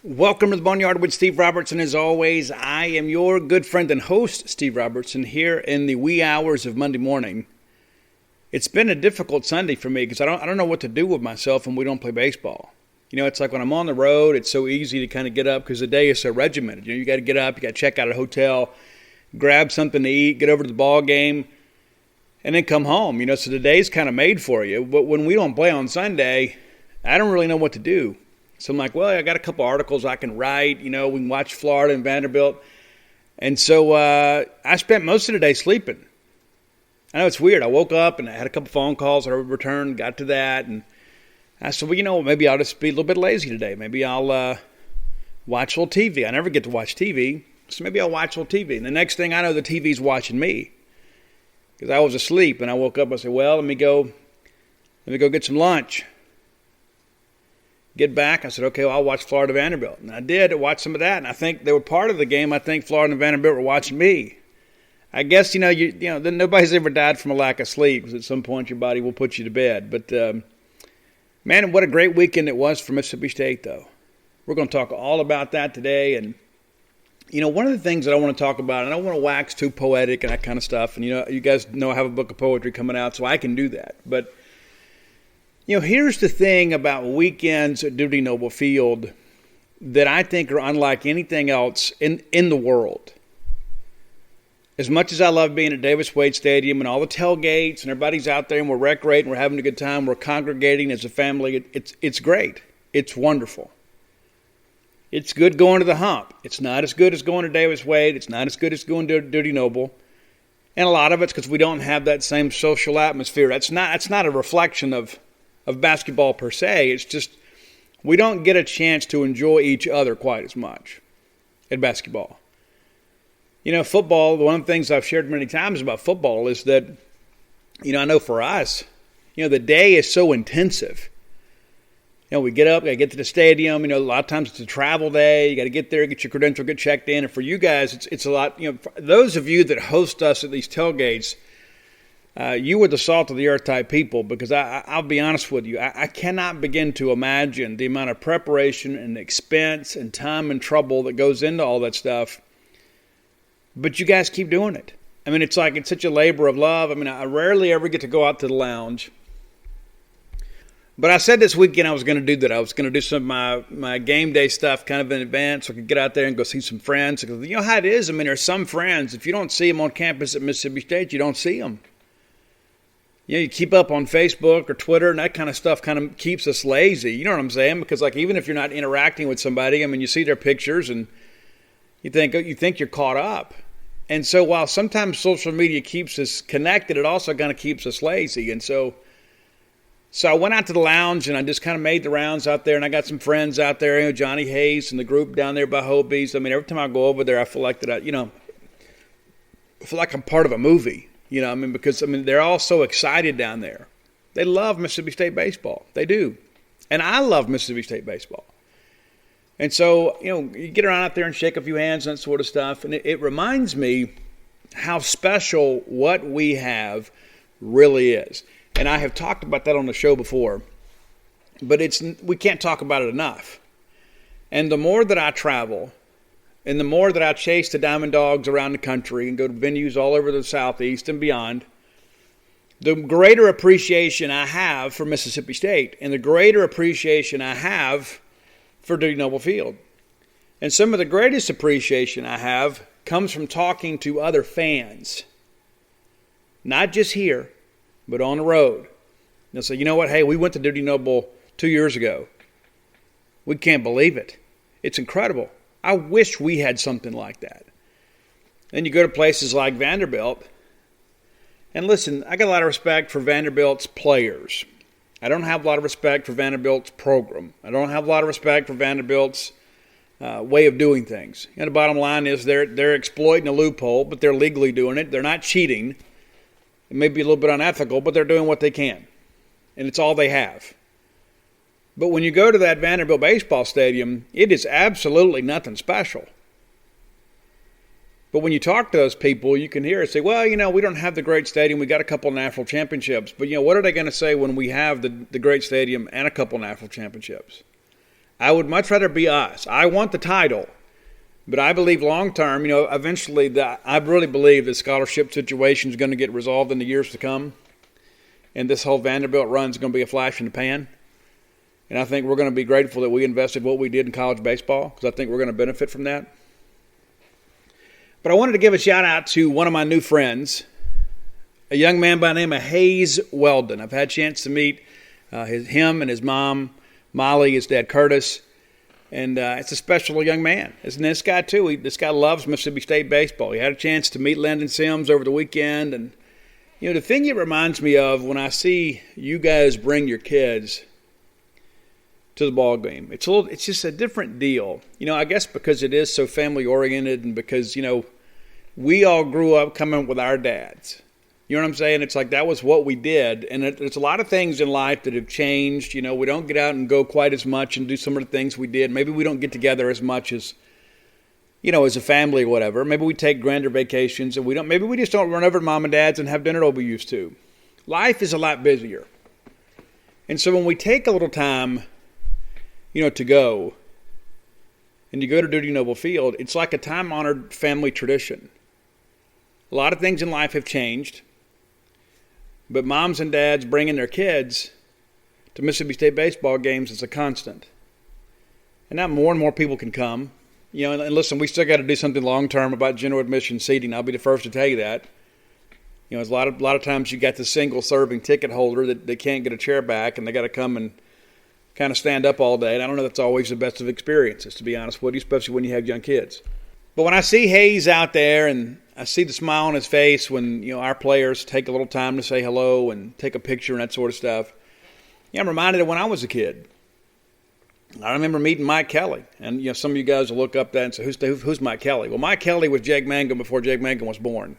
Welcome to the Boneyard with Steve Robertson. As always, I am your good friend and host, Steve Robertson, here in the wee hours of Monday morning. It's been a difficult Sunday for me because I don't know what to do with myself when we don't play baseball. You know, it's like when I'm on the road, it's so easy to kind of get up because the day is so regimented. You know, you got to get up, you got to check out a hotel, grab something to eat, get over to the ball game, and then come home. You know, so the day's kind of made for you. But when we don't play on Sunday, I don't really know what to do. So I'm like, well, I got a couple articles I can write. You know, we can watch Florida and Vanderbilt. And so I spent most of the day sleeping. I know it's weird. I woke up and I had a couple phone calls. I returned, got to that. And I said, well, you know, maybe I'll just be a little bit lazy today. Maybe I'll watch a little TV. I never get to watch TV. So maybe I'll watch a little TV. And the next thing I know, the TV's watching me. Because I was asleep. And I woke up and I said, well, let me go get some lunch. Get back. I said, okay, well, I'll watch Florida Vanderbilt. And I did. I watched some of that. And I think they were part of the game. I think Florida and Vanderbilt were watching me. I guess, you know, nobody's ever died from a lack of sleep because at some point your body will put you to bed. But, man, what a great weekend it was for Mississippi State, though. We're going to talk all about that today. And, you know, one of the things that I want to talk about, and I don't want to wax too poetic and that kind of stuff. And, you know, you guys know I have a book of poetry coming out, so I can do that. But, you know, here's the thing about weekends at Duty Noble Field that I think are unlike anything else in the world. As much as I love being at Davis Wade Stadium and all the tailgates and everybody's out there and we're recreating, we're having a good time, we're congregating as a family, it's great. It's wonderful. It's good going to the hump. It's not as good as going to Davis Wade. It's not as good as going to Duty Noble. And a lot of it's because we don't have that same social atmosphere. That's not a reflection of basketball per se. It's just we don't get a chance to enjoy each other quite as much at basketball. You know, football, one of the things I've shared many times about football is that, you know, I know for us, you know, the day is so intensive. You know, we get up, got to get to the stadium. You know, a lot of times it's a travel day. You got to get there, get your credential, get checked in. And for you guys, it's a lot. You know, for those of you that host us at these tailgates, you were the salt of the earth type people because I'll be honest with you. I cannot begin to imagine the amount of preparation and expense and time and trouble that goes into all that stuff. But you guys keep doing it. I mean, it's like it's such a labor of love. I mean, I rarely ever get to go out to the lounge. But I said this weekend I was going to do that. I was going to do some of my game day stuff kind of in advance so I could get out there and go see some friends. Because you know how it is? I mean, there's some friends, if you don't see them on campus at Mississippi State, you don't see them. You know, you keep up on Facebook or Twitter, and that kind of stuff kind of keeps us lazy. You know what I'm saying? Because, like, even if you're not interacting with somebody, I mean, you see their pictures and you think you're caught up. And so while sometimes social media keeps us connected, it also kind of keeps us lazy. And so I went out to the lounge, and I just kind of made the rounds out there, and I got some friends out there, you know, Johnny Hayes and the group down there by Hobie's. I mean, every time I go over there, I feel like that I feel like I'm part of a movie. You know, I mean, because, I mean, they're all so excited down there. They love Mississippi State baseball. They do. And I love Mississippi State baseball. And so, you know, you get around out there and shake a few hands and that sort of stuff. And it reminds me how special what we have really is. And I have talked about that on the show before. But we can't talk about it enough. And the more that I travel, and the more that I chase the Diamond Dogs around the country and go to venues all over the Southeast and beyond, the greater appreciation I have for Mississippi State and the greater appreciation I have for Duty Noble Field. And some of the greatest appreciation I have comes from talking to other fans, not just here, but on the road. They'll say, you know what, hey, we went to Duty Noble 2 years ago. We can't believe it. It's incredible. I wish we had something like that. Then you go to places like Vanderbilt. And listen, I got a lot of respect for Vanderbilt's players. I don't have a lot of respect for Vanderbilt's program. I don't have a lot of respect for Vanderbilt's way of doing things. And the bottom line is they're exploiting a loophole, but they're legally doing it. They're not cheating. It may be a little bit unethical, but they're doing what they can. And it's all they have. But when you go to that Vanderbilt baseball stadium, it is absolutely nothing special. But when you talk to those people, you can hear it say, well, you know, we don't have the great stadium. We got a couple of national championships. But, you know, what are they going to say when we have the great stadium and a couple of national championships? I would much rather be us. I want the title. But I believe long term, eventually I really believe the scholarship situation is going to get resolved in the years to come. And this whole Vanderbilt run is going to be a flash in the pan. And I think we're going to be grateful that we invested what we did in college baseball, because I think we're going to benefit from that. But I wanted to give a shout out to one of my new friends, a young man by the name of Hayes Weldon. I've had a chance to meet him and his mom, Molly, his dad, Curtis. And it's a special young man. And this guy, too, this guy loves Mississippi State baseball. He had a chance to meet Landon Sims over the weekend. And, the thing it reminds me of when I see you guys bring your kids to the ball game, it's just a different deal. I guess because it is so family-oriented and because, we all grew up coming with our dads. You know what I'm saying? It's like that was what we did. And there's a lot of things in life that have changed. We don't get out and go quite as much and do some of the things we did. Maybe we don't get together as much as, as a family or whatever. Maybe we take grander vacations and maybe we just don't run over to mom and dad's and have dinner like we used to. Life is a lot busier. And so when we take a little time, to go, and you go to Duty Noble Field, it's like a time-honored family tradition. A lot of things in life have changed. But moms and dads bringing their kids to Mississippi State baseball games is a constant. And now more and more people can come. And listen, we still got to do something long-term about general admission seating. I'll be the first to tell you that. There's a lot of times you got the single-serving ticket holder that they can't get a chair back, and they got to come and kind of stand up all day. And I don't know that's always the best of experiences, to be honest with you, especially when you have young kids. But when I see Hayes out there and I see the smile on his face when, our players take a little time to say hello and take a picture and that sort of stuff, I'm reminded of when I was a kid. I remember meeting Mike Kelly. And, some of you guys will look up that and say, who's Mike Kelly? Well, Mike Kelly was Jake Mangum before Jake Mangum was born.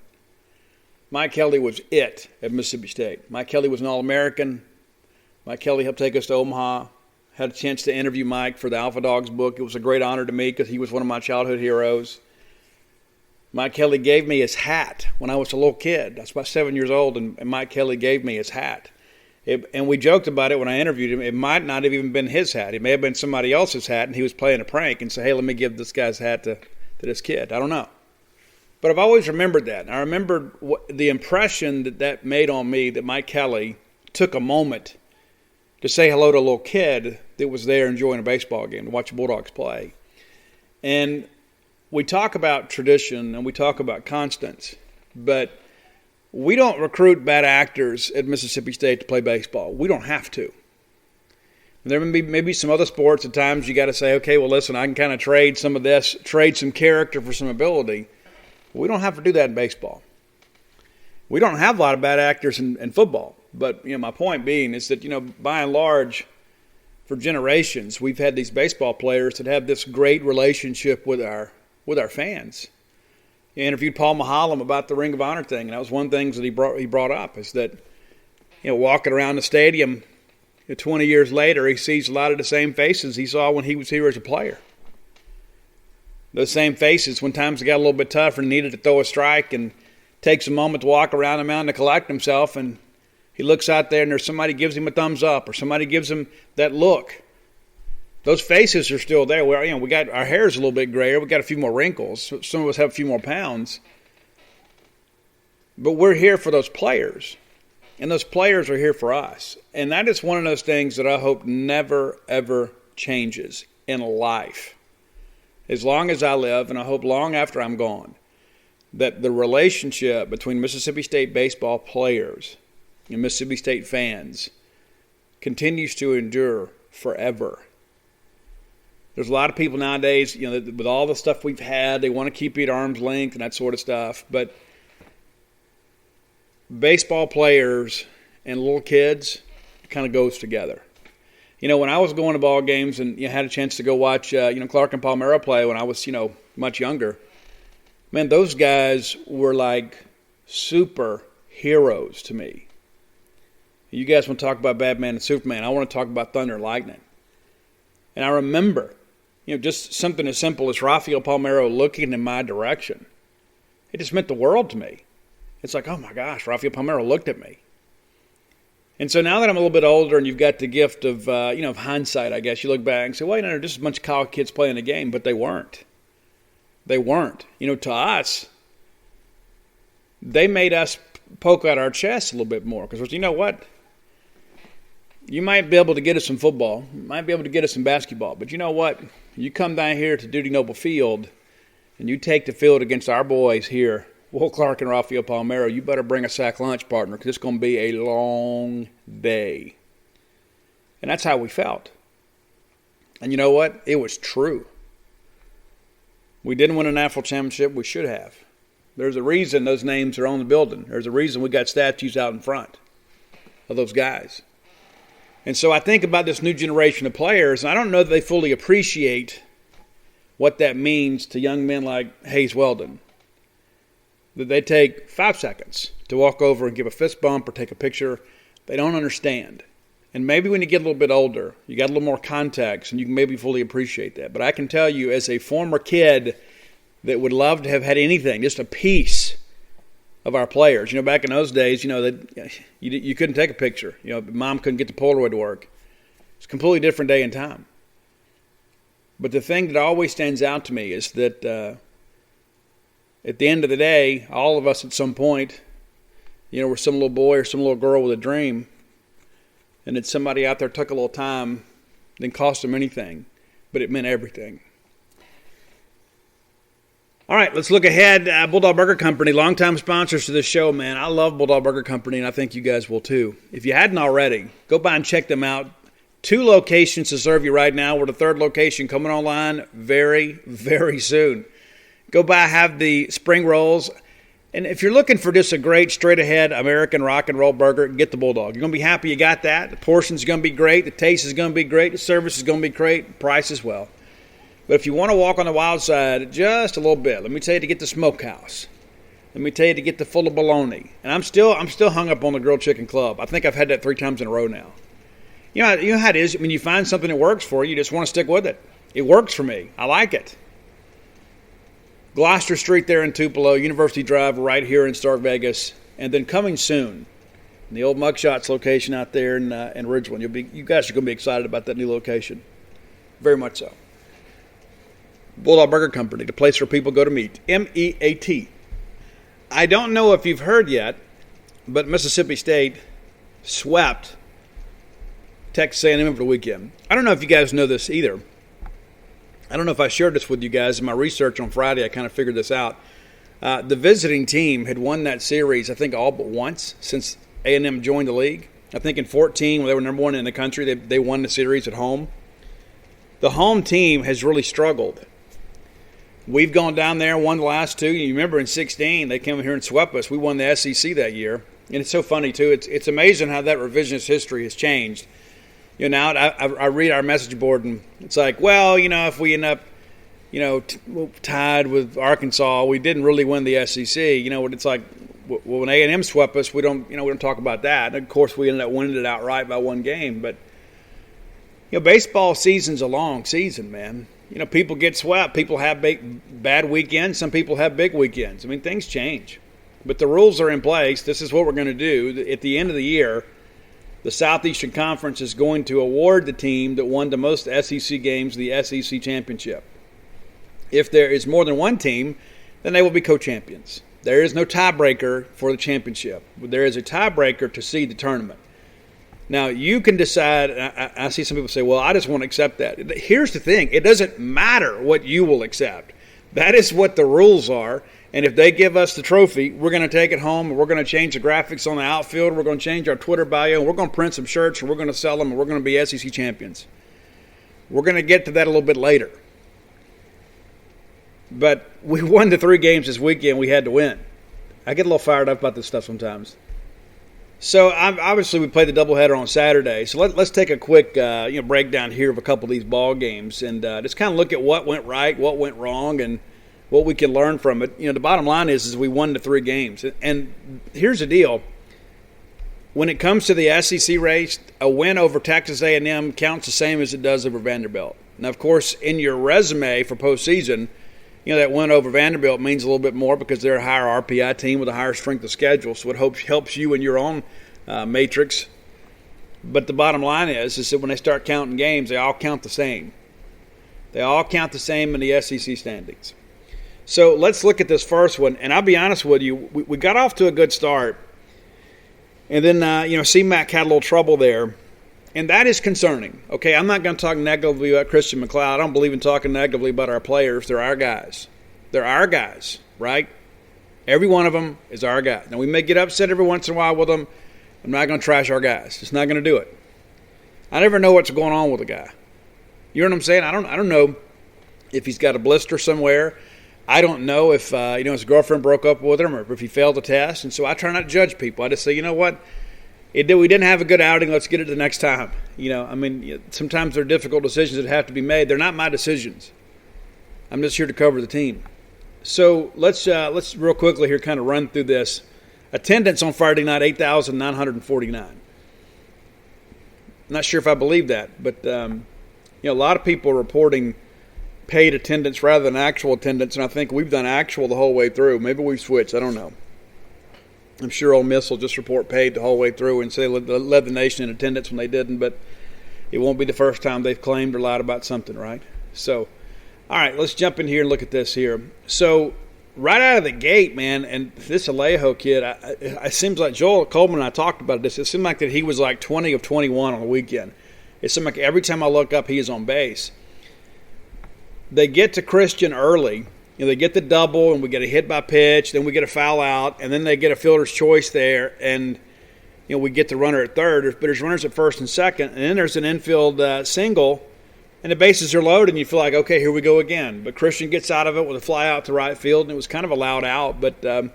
Mike Kelly was it at Mississippi State. Mike Kelly was an All-American. Mike Kelly helped take us to Omaha. Had a chance to interview Mike for the Alpha Dogs book. It was a great honor to me because he was one of my childhood heroes. Mike Kelly gave me his hat when I was a little kid. I was about 7 years old, and Mike Kelly gave me his hat. And we joked about it when I interviewed him. It might not have even been his hat. It may have been somebody else's hat, and he was playing a prank and said, hey, let me give this guy's hat to this kid. I don't know. But I've always remembered that. And I remembered the impression that made on me that Mike Kelly took a moment to say hello to a little kid that was there enjoying a baseball game, to watch the Bulldogs play. And we talk about tradition and we talk about constants, but we don't recruit bad actors at Mississippi State to play baseball. We don't have to. There may be some other sports at times you got to say, okay, well, listen, I can kind of trade some of this, trade some character for some ability. We don't have to do that in baseball. We don't have a lot of bad actors in football. But, my point being is that, by and large, for generations, we've had these baseball players that have this great relationship with our fans. I interviewed Paul Mahalam about the Ring of Honor thing, and that was one thing that he brought up is that, walking around the stadium 20 years later, he sees a lot of the same faces he saw when he was here as a player. Those same faces when times got a little bit tougher and needed to throw a strike, and takes a moment to walk around the mountain to collect himself, and he looks out there and there's somebody gives him a thumbs up or somebody gives him that look. Those faces are still there. We got our hair's a little bit grayer. We got a few more wrinkles. Some of us have a few more pounds. But we're here for those players. And those players are here for us. And that is one of those things that I hope never, ever changes in life. As long as I live, and I hope long after I'm gone, that the relationship between Mississippi State baseball players and Mississippi State fans continues to endure forever. There's a lot of people nowadays, with all the stuff we've had, they want to keep you at arm's length and that sort of stuff. But baseball players and little kids kind of goes together. When I was going to ball games and had a chance to go watch, Clark and Palmero play when I was, much younger, man, those guys were like superheroes to me. You guys want to talk about Batman and Superman. I want to talk about Thunder and Lightning. And I remember, just something as simple as Rafael Palmeiro looking in my direction. It just meant the world to me. It's like, oh my gosh, Rafael Palmeiro looked at me. And so now that I'm a little bit older and you've got the gift of, of hindsight, I guess, you look back and say, well, there's just a bunch of college kids playing the game, but they weren't. They weren't. To us, they made us poke out our chests a little bit more. Because you know what? You might be able to get us some football. You might be able to get us some basketball. But you know what? You come down here to Duty Noble Field and you take the field against our boys here, Will Clark and Rafael Palmeiro, you better bring a sack lunch, partner, because it's going to be a long day. And that's how we felt. And you know what? It was true. We didn't win a national championship. We should have. There's a reason those names are on the building. There's a reason we got statues out in front of those guys. And so I think about this new generation of players, and I don't know that they fully appreciate what that means to young men like Hayes Weldon. That they take 5 seconds to walk over and give a fist bump or take a picture. They don't understand. And maybe when you get a little bit older, you got a little more context, and you can maybe fully appreciate that. But I can tell you, as a former kid that would love to have had anything, just a piece of our players. Back in those days, that you couldn't take a picture. Mom couldn't get the Polaroid to work. It's a completely different day and time. But the thing that always stands out to me is that at the end of the day, all of us at some point, were some little boy or some little girl with a dream, and that somebody out there took a little time, didn't cost them anything, but it meant everything. All right, let's look ahead. Bulldog Burger Company, longtime sponsors to this show, man. I love Bulldog Burger Company, and I think you guys will too. If you hadn't already, go by and check them out. 2 locations to serve you right now. We're the 3rd location coming online very, very soon. Go by, have the spring rolls. And if you're looking for just a great, straight-ahead American rock and roll burger, get the Bulldog. You're going to be happy you got that. The portion's going to be great. The taste is going to be great. The service is going to be great. Price as well. But if you want to walk on the wild side just a little bit, let me tell you to get the smokehouse. Let me tell you to get the full of bologna. And I'm still hung up on the grilled chicken club. I think I've had that 3 times in a row now. You know how it is. When you find something that works for you, you just want to stick with it. It works for me. I like it. Gloucester Street there in Tupelo, University Drive right here in Stark Vegas, and then coming soon, the old Mugshots location out there in Ridgeland. You guys are going to be excited about that new location. Very much so. Bulldog Burger Company, the place where people go to meet. MEAT. I don't know if you've heard yet, but Mississippi State swept Texas A&M over the weekend. I don't know if you guys know this either. I don't know if I shared this with you guys. In my research on Friday, I kind of figured this out. The visiting team had won that series, I think, all but once since A&M joined the league. I think in 2014, when they were number 1 in the country, they won the series at home. The home team has really struggled. We've gone down there and won the last 2. You remember in 2016, they came here and swept us. We won the SEC that year. And it's so funny, too. It's amazing how that revisionist history has changed. Now I read our message board, and it's like, well, if we end up, tied with Arkansas, we didn't really win the SEC. It's like, when A&M swept us, we don't talk about that. And of course, we ended up winning it outright by 1 game. But baseball season's a long season, man. People get swept. People have bad weekends. Some people have big weekends. Things change. But the rules are in place. This is what we're going to do. At the end of the year, the Southeastern Conference is going to award the team that won the most SEC games the SEC championship. If there is more than 1 team, then they will be co-champions. There is no tiebreaker for the championship. There is a tiebreaker to seed the tournament. Now, you can decide. I see some people say, well, I just want to accept that. Here's the thing. It doesn't matter what you will accept. That is what the rules are. And if they give us the trophy, we're going to take it home, and we're going to change the graphics on the outfield. We're going to change our Twitter bio, and we're going to print some shirts, and we're going to sell them, and we're going to be SEC champions. We're going to get to that a little bit later. But we won the 3 games this weekend. We had to win. I get a little fired up about this stuff sometimes. So obviously we played the doubleheader on Saturday. So let's take a quick breakdown here of a couple of these ball games and just kind of look at what went right, what went wrong, and what we can learn from it. The bottom line is we won the 3 games. And here's the deal. When it comes to the SEC race, a win over Texas A&M counts the same as it does over Vanderbilt. Now, of course, in your resume for postseason, that win over Vanderbilt means a little bit more because they're a higher RPI team with a higher strength of schedule. So it helps you in your own matrix But the bottom line is that when they start counting games, they all count the same. They all count the same in the SEC standings. So let's look at this first one. And I'll be honest with you, we got off to a good start. And then, C-Mac had a little trouble there. And that is concerning. Okay, I'm not going to talk negatively about Christian McLeod. I don't believe in talking negatively about our players. They're our guys. They're our guys, right? Every one of them is our guy. Now, we may get upset every once in a while with them. I'm not going to trash our guys. Just not going to do it. I never know what's going on with a guy. You know what I'm saying? I don't know if he's got a blister somewhere. I don't know if his girlfriend broke up with him or if he failed the test. And so I try not to judge people. I just say, you know what? We didn't have a good outing. Let's get it the next time. Sometimes there are difficult decisions that have to be made. They're not my decisions. I'm just here to cover the team. So let's real quickly here kind of run through this. Attendance on Friday night, 8,949. Not sure if I believe that, but a lot of people are reporting paid attendance rather than actual attendance, and I think we've done actual the whole way through. Maybe we've switched. I don't know. I'm sure Ole Miss will just report paid the whole way through and say they led the nation in attendance when they didn't, but it won't be the first time they've claimed or lied about something, right? So, all right, let's jump in here and look at this here. So, right out of the gate, man, and this Alejo kid, it seems like Joel Coleman and I talked about this. It seemed like that he was like 20 of 21 on the weekend. It seemed like every time I look up, he is on base. They get to Christian early. They get the double, and we get a hit by pitch. Then we get a foul out, and then they get a fielder's choice there, and we get the runner at third. But there's runners at first and second, and then there's an infield single, and the bases are loaded, and you feel like, okay, here we go again. But Christian gets out of it with a fly out to right field, and it was kind of a loud out. But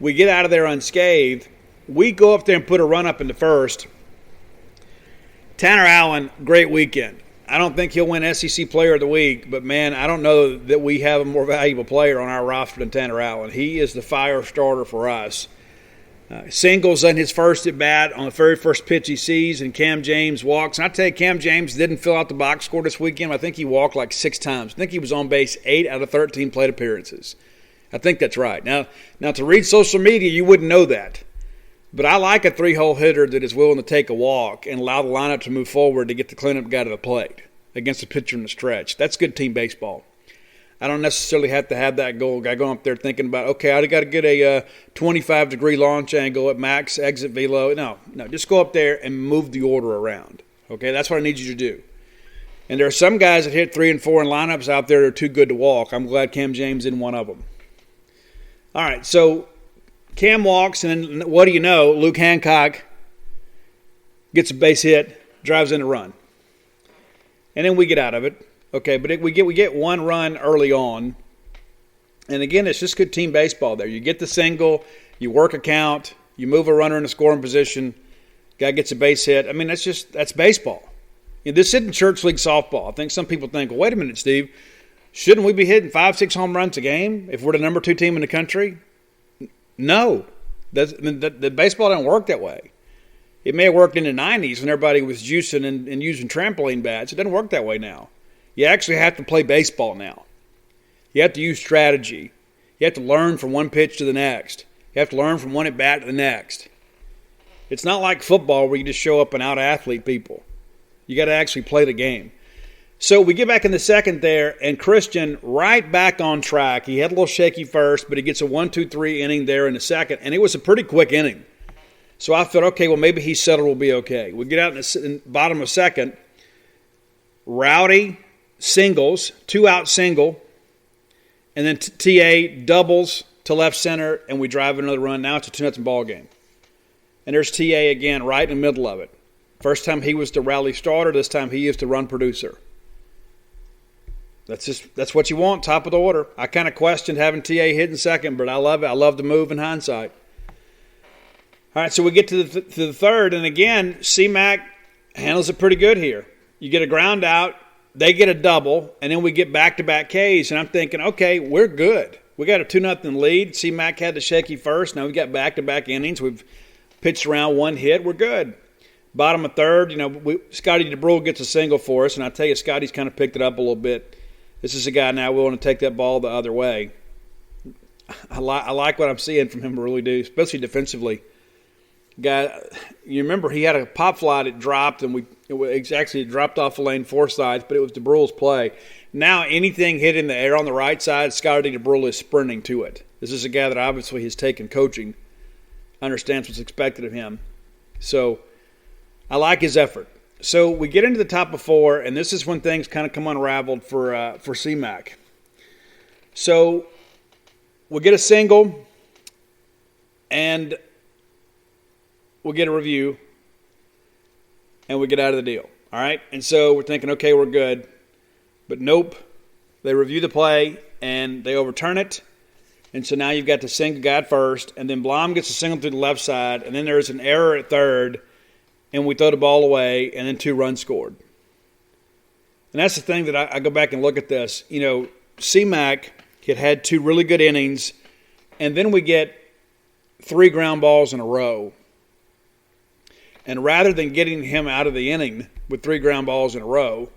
we get out of there unscathed. We go up there and put a run up in the first. Tanner Allen, great weekend. I don't think he'll win SEC Player of the Week, but, man, I don't know that we have a more valuable player on our roster than Tanner Allen. He is the fire starter for us. Singles on his first at-bat on the very first pitch he sees, and Cam James walks. And I tell you, Cam James didn't fill out the box score this weekend. I think he walked like 6 times. I think he was on base 8 out of 13 plate appearances. I think that's right. Now to read social media, you wouldn't know that. But I like a 3-hole hitter that is willing to take a walk and allow the lineup to move forward to get the cleanup guy to the plate against a pitcher in the stretch. That's good team baseball. I don't necessarily have to have that goal guy going up there thinking about, okay, I got to get a 25-degree launch angle at max exit velo. No, just go up there and move the order around. Okay, that's what I need you to do. And there are some guys that hit 3 and 4 in lineups out there that are too good to walk. I'm glad Cam James isn't one of them. All right, so Cam walks, and then what do you know? Luke Hancock gets a base hit, drives in a run. And then we get out of it. Okay, but we get one run early on. And again, it's just good team baseball there. You get the single, you work a count, you move a runner in a scoring position, guy gets a base hit. I mean, that's baseball. This isn't church league softball. I think some people think, well, wait a minute, Steve, shouldn't we be hitting 5-6 home runs a game if we're the number 2 team in the country? No. The baseball doesn't work that way. It may have worked in the 90s when everybody was juicing and using trampoline bats. It doesn't work that way now. You actually have to play baseball now. You have to use strategy. You have to learn from one pitch to the next. You have to learn from one at-bat to the next. It's not like football where you just show up and out-athlete people. You got to actually play the game. So we get back in the second there, and Christian right back on track. He had a little shaky first, but he gets a 1-2-3 inning there in the second, and it was a pretty quick inning. So I thought, okay, well, maybe he's settled, will be okay. We get out in the bottom of second. Rowdy singles, 2-out single, and then TA doubles to left center, and we drive another run. Now it's a 2-0 ball game. And there's TA again right in the middle of it. First time he was the rally starter. This time he is the run producer. That's what you want, top of the order. I kind of questioned having TA hitting second, but I love it. I love the move in hindsight. All right, so we get to the third, and again, C-Mac handles it pretty good here. You get a ground out, they get a double, and then we get back-to-back Ks, and I'm thinking, okay, we're good. We got a 2-0 lead. C-Mac had the shaky first. Now we got back-to-back innings. We've pitched around one hit. We're good. Bottom of third, Scotty DeBrule gets a single for us, and I tell you, Scotty's kind of picked it up a little bit. This is a guy now willing to take that ball the other way. I like what I'm seeing from him, I really do, especially defensively. Guy, you remember he had a pop fly that dropped, and it dropped off the lane 4 sides, but it was DeBrule's play. Now anything hit in the air on the right side, Scotty DeBrule is sprinting to it. This is a guy that obviously has taken coaching, understands what's expected of him. So I like his effort. So we get into the top of 4, and this is when things kind of come unraveled for C-Mac. So we'll get a single, and we'll get a review, and we get out of the deal. All right? And so we're thinking, okay, we're good. But nope. They review the play, and they overturn it. And so now you've got the single guy at first, and then Blom gets a single through the left side, and then there's an error at third, and we throw the ball away, and then 2 runs scored. And that's the thing that I go back and look at this. You know, C-Mac had 2 really good innings, and then we get 3 ground balls in a row. And rather than getting him out of the inning with 3 ground balls in a row,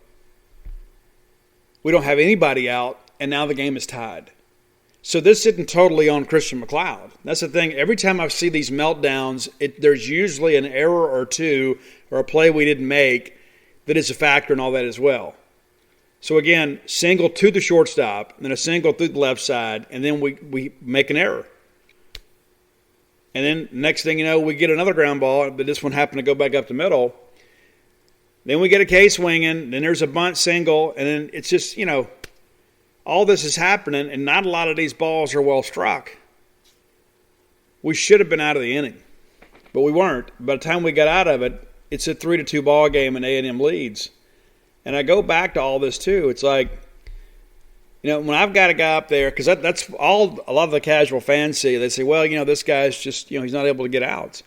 we don't have anybody out, and now the game is tied. So this isn't totally on Christian McLeod. That's the thing. Every time I see these meltdowns, there's usually an error or 2 or a play we didn't make that is a factor in all that as well. So again, single to the shortstop, then a single through the left side, and then we make an error. And then next thing you know, we get another ground ball, but this one happened to go back up the middle. Then we get a K swinging, then there's a bunt single, and then it's just, you know, all this is happening, and not a lot of these balls are well struck. We should have been out of the inning, but we weren't. By the time we got out of it, it's a 3-2 ball game, and A&M leads. And I go back to all this too. It's like, you know, when I've got a guy up there, because that's all a lot of the casual fans see. They say, well, you know, this guy's just, you know, he's not able to get outs.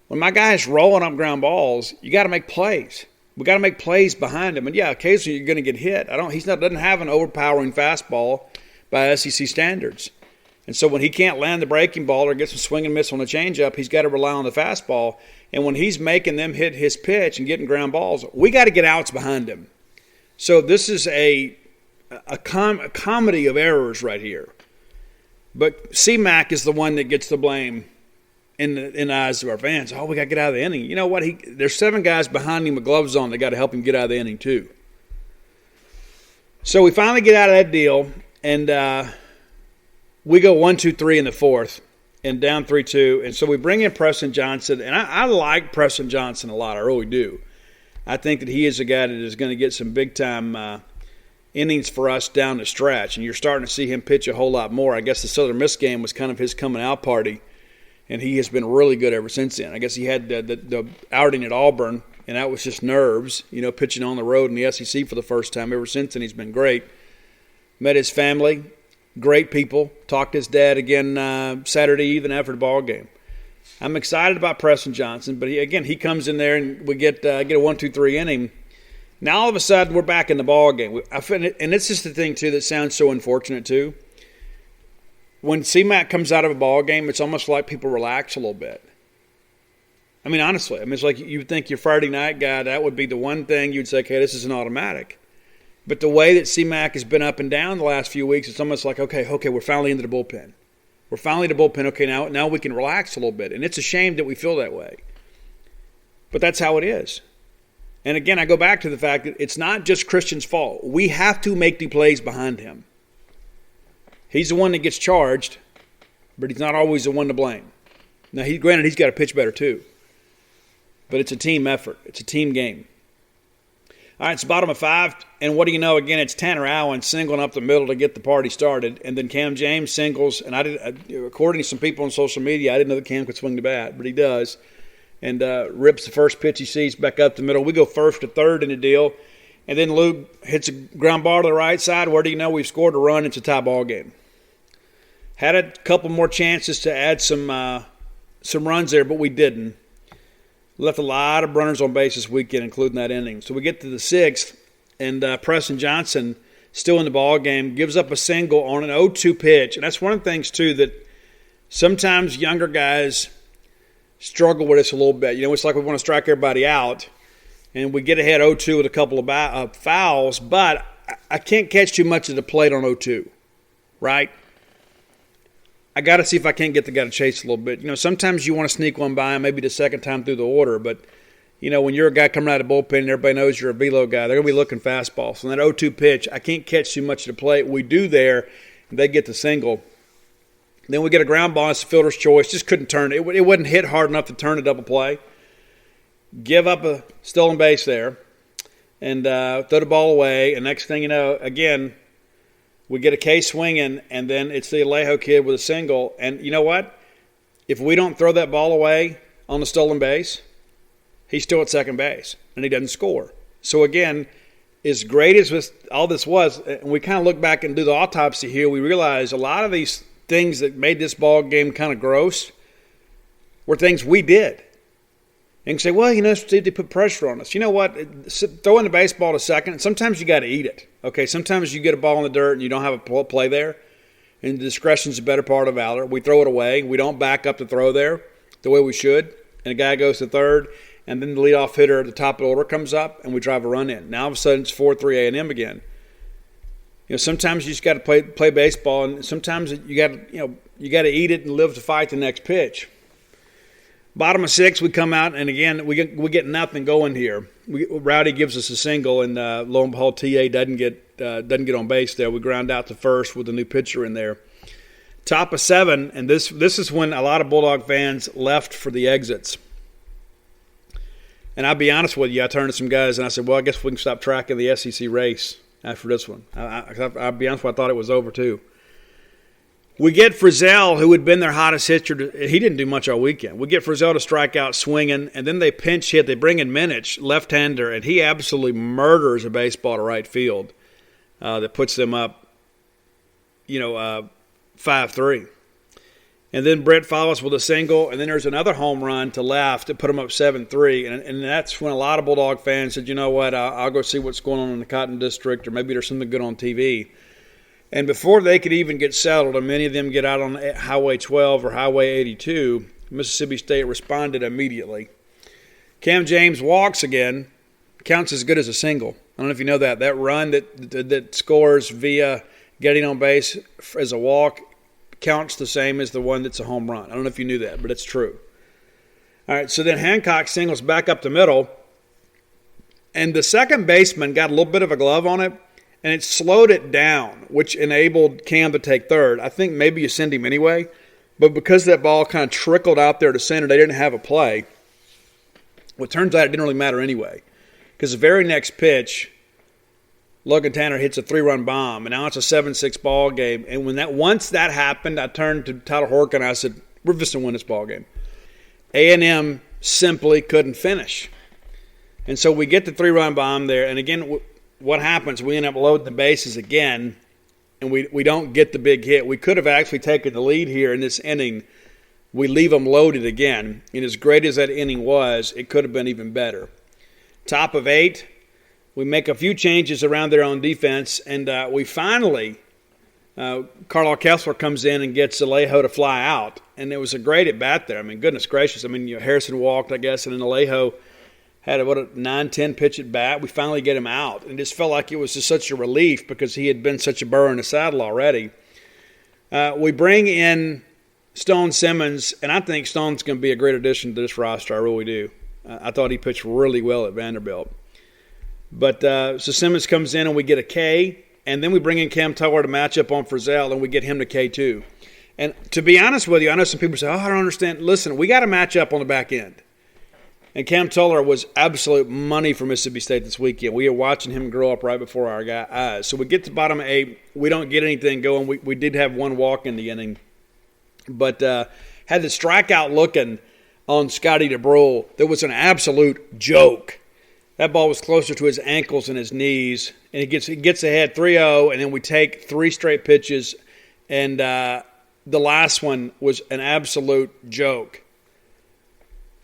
When my guy's rolling up ground balls, you got to make plays. We got to make plays behind him. And yeah, occasionally you're going to get hit. Doesn't have an overpowering fastball by SEC standards. And so when he can't land the breaking ball or get some swing and miss on the changeup, he's got to rely on the fastball. And when he's making them hit his pitch and getting ground balls, we got to get outs behind him. So this is a comedy of errors right here. But C-Mac is the one that gets the blame in the eyes of our fans. Oh, we got to get out of the inning. You know what? There's 7 guys behind him with gloves on that got to help him get out of the inning too. So we finally get out of that deal, and we go 1-2-3 in the 4th and down 3-2. And so we bring in Preston Johnson, and I like Preston Johnson a lot. I really do. I think that he is a guy that is going to get some big-time innings for us down the stretch, and you're starting to see him pitch a whole lot more. I guess the Southern Miss game was kind of his coming-out party, and he has been really good ever since then. I guess he had the outing at Auburn, and that was just nerves, you know, pitching on the road in the SEC for the first time. Ever since then, he's been great. Met his family, great people. Talked to his dad again Saturday evening after the ball game. I'm excited about Preston Johnson, but he comes in there and we get a 1-2-3 inning. Now all of a sudden we're back in the ball game. And it's just the thing too that sounds so unfortunate too. When C-Mac comes out of a ball game, it's almost like people relax a little bit. I mean, honestly, it's like you would think your Friday night guy, that would be the one thing you'd say, okay, this is an automatic. But the way that C-Mac has been up and down the last few weeks, it's almost like, okay, we're finally into the bullpen. We're finally in the bullpen. Okay, now we can relax a little bit. And it's a shame that we feel that way. But that's how it is. And again, I go back to the fact that it's not just Christian's fault. We have to make the plays behind him. He's the one that gets charged, but he's not always the one to blame. Now, granted, he's got to pitch better too. But it's a team effort. It's a team game. All right, it's bottom of 5, and what do you know? Again, it's Tanner Allen singling up the middle to get the party started, and then Cam James singles. And according to some people on social media, I didn't know that Cam could swing the bat, but he does, and rips the first pitch he sees back up the middle. We go 1st to 3rd in the deal, and then Luke hits a ground ball to the right side. Where do you know? We've scored a run. It's a tie ball game. Had a couple more chances to add some runs there, but we didn't. Left a lot of runners on base this weekend, including that inning. So we get to the 6th, and Preston Johnson, still in the ball game, gives up a single on an 0-2 pitch. And that's one of the things, too, that sometimes younger guys struggle with us a little bit. You know, it's like we want to strike everybody out, and we get ahead 0-2 with a couple of fouls, but I can't catch too much of the plate on 0-2, right? I got to see if I can't get the guy to chase a little bit. Sometimes you want to sneak one by him, maybe the second time through the order, but when you're a guy coming out of the bullpen and everybody knows you're a velo guy, they're going to be looking fastball. So on that 0-2 pitch, I can't catch too much of the plate. We do there, and they get the single. Then we get a ground ball. It's the fielder's choice. Just couldn't turn it. It wasn't hit hard enough to turn a double play. Give up a stolen base there and throw the ball away. And next thing you know, again, we get a K swinging, and then it's the Alejo kid with a single. And you know what? If we don't throw that ball away on the stolen base, he's still at second base, and he doesn't score. So, again, as great as all this was, and we kind of look back and do the autopsy here, we realize a lot of these things that made this ball game kind of gross were things we did. And you can say, well, Steve, they put pressure on us. You know what? Throwing the baseball to second, sometimes you got to eat it. Okay, sometimes you get a ball in the dirt and you don't have a play there, and discretion's a better part of valor. We throw it away. We don't back up the throw there the way we should, and the guy goes to third, and then the leadoff hitter at the top of the order comes up, and we drive a run in. Now all of a sudden it's 4-3 A&M again. Sometimes you just got to play baseball, and sometimes you got to eat it and live to fight the next pitch. Bottom of 6, we come out, and again, we get nothing going here. Rowdy gives us a single, and lo and behold, TA doesn't get on base there. We ground out to first with a new pitcher in there. Top of 7, and this is when a lot of Bulldog fans left for the exits. And I'll be honest with you, I turned to some guys and I said, well, I guess we can stop tracking the SEC race after this one. I'll be honest with you, I thought it was over too. We get Frizzell, who had been their hottest hitter. He didn't do much all weekend. We get Frizzell to strike out swinging, and then they pinch hit. They bring in Minich, left-hander, and he absolutely murders a baseball to right field that puts them up, 5-3. And then Brett follows with a single, and then there's another home run to left to put them up 7-3. And that's when a lot of Bulldog fans said, you know what, I'll go see what's going on in the Cotton District, or maybe there's something good on TV. And before they could even get settled, and many of them get out on Highway 12 or Highway 82, Mississippi State responded immediately. Cam James walks again, counts as good as a single. I don't know if you know that. That run that scores via getting on base as a walk counts the same as the one that's a home run. I don't know if you knew that, but it's true. All right, so then Hancock singles back up the middle, and the second baseman got a little bit of a glove on it, and it slowed it down, which enabled Cam to take third. I think maybe you send him anyway, but because that ball kind of trickled out there to center, they didn't have a play. Well, it turns out it didn't really matter anyway, because the very next pitch, Logan Tanner hits a 3-run bomb, and now it's a 7-6 ball game. And once that happened, I turned to Tyler Horkin and I said, we're just going to win this ball game. A&M simply couldn't finish. And so we get the 3-run bomb there, and again, what happens? We end up loading the bases again, and we don't get the big hit. We could have actually taken the lead here in this inning. We leave them loaded again, and as great as that inning was, it could have been even better. Top of 8, we make a few changes around there on defense, and we finally, Carlisle Kessler comes in and gets Alejo to fly out, and it was a great at-bat there. I mean, goodness gracious. I mean, Harrison walked, I guess, and then Alejo had a 9-10 pitch at bat. We finally get him out. And it just felt like it was just such a relief because he had been such a burr in the saddle already. We bring in Stone Simmons, and I think Stone's going to be a great addition to this roster. I really do. I thought he pitched really well at Vanderbilt. But so Simmons comes in and we get a K, and then we bring in Cam Tuller to match up on Frizzell, and we get him to K2. And to be honest with you, I know some people say, I don't understand. Listen, we got to match up on the back end. And Cam Tuller was absolute money for Mississippi State this weekend. We are watching him grow up right before our eyes. So we get to bottom of 8. We don't get anything going. We did have one walk in the inning. But had the strikeout looking on Scotty DeBrule. That was an absolute joke. That ball was closer to his ankles and his knees. And he gets ahead 3-0, and then we take 3 straight pitches. And the last one was an absolute joke.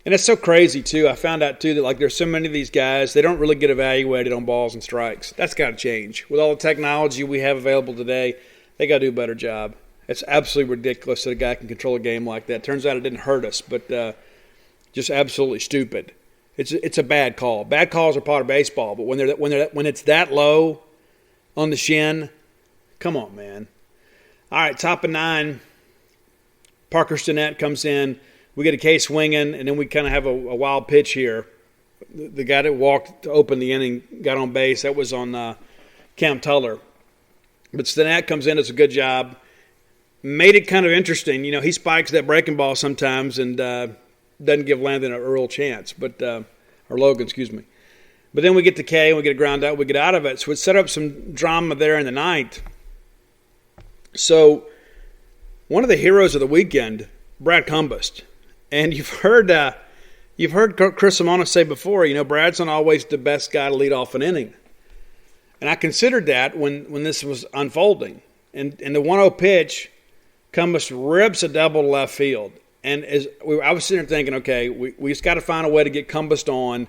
And it's so crazy, too. I found out, too, that there's so many of these guys, they don't really get evaluated on balls and strikes. That's got to change. With all the technology we have available today, they got to do a better job. It's absolutely ridiculous that a guy can control a game like that. Turns out it didn't hurt us, but just absolutely stupid. It's a bad call. Bad calls are part of baseball, but when it's that low on the shin, come on, man. All right, top of 9. Parker Stinnett comes in. We get a K swinging, and then we kind of have a wild pitch here. The guy that walked to open the inning got on base. That was on Cam Tuller. But Stinnett comes in, does a good job. Made it kind of interesting. He spikes that breaking ball sometimes and doesn't give Landon a real chance. Or Logan, excuse me. But then we get the K, and we get a ground out. We get out of it. So it set up some drama there in the ninth. So one of the heroes of the weekend, Brad Cumbest. And you've heard Chris Simona say before, Brad's not always the best guy to lead off an inning. And I considered that when this was unfolding. And the 1-0 pitch, Cumbest rips a double to left field. And I was sitting there thinking, okay, we just got to find a way to get Cumbest on.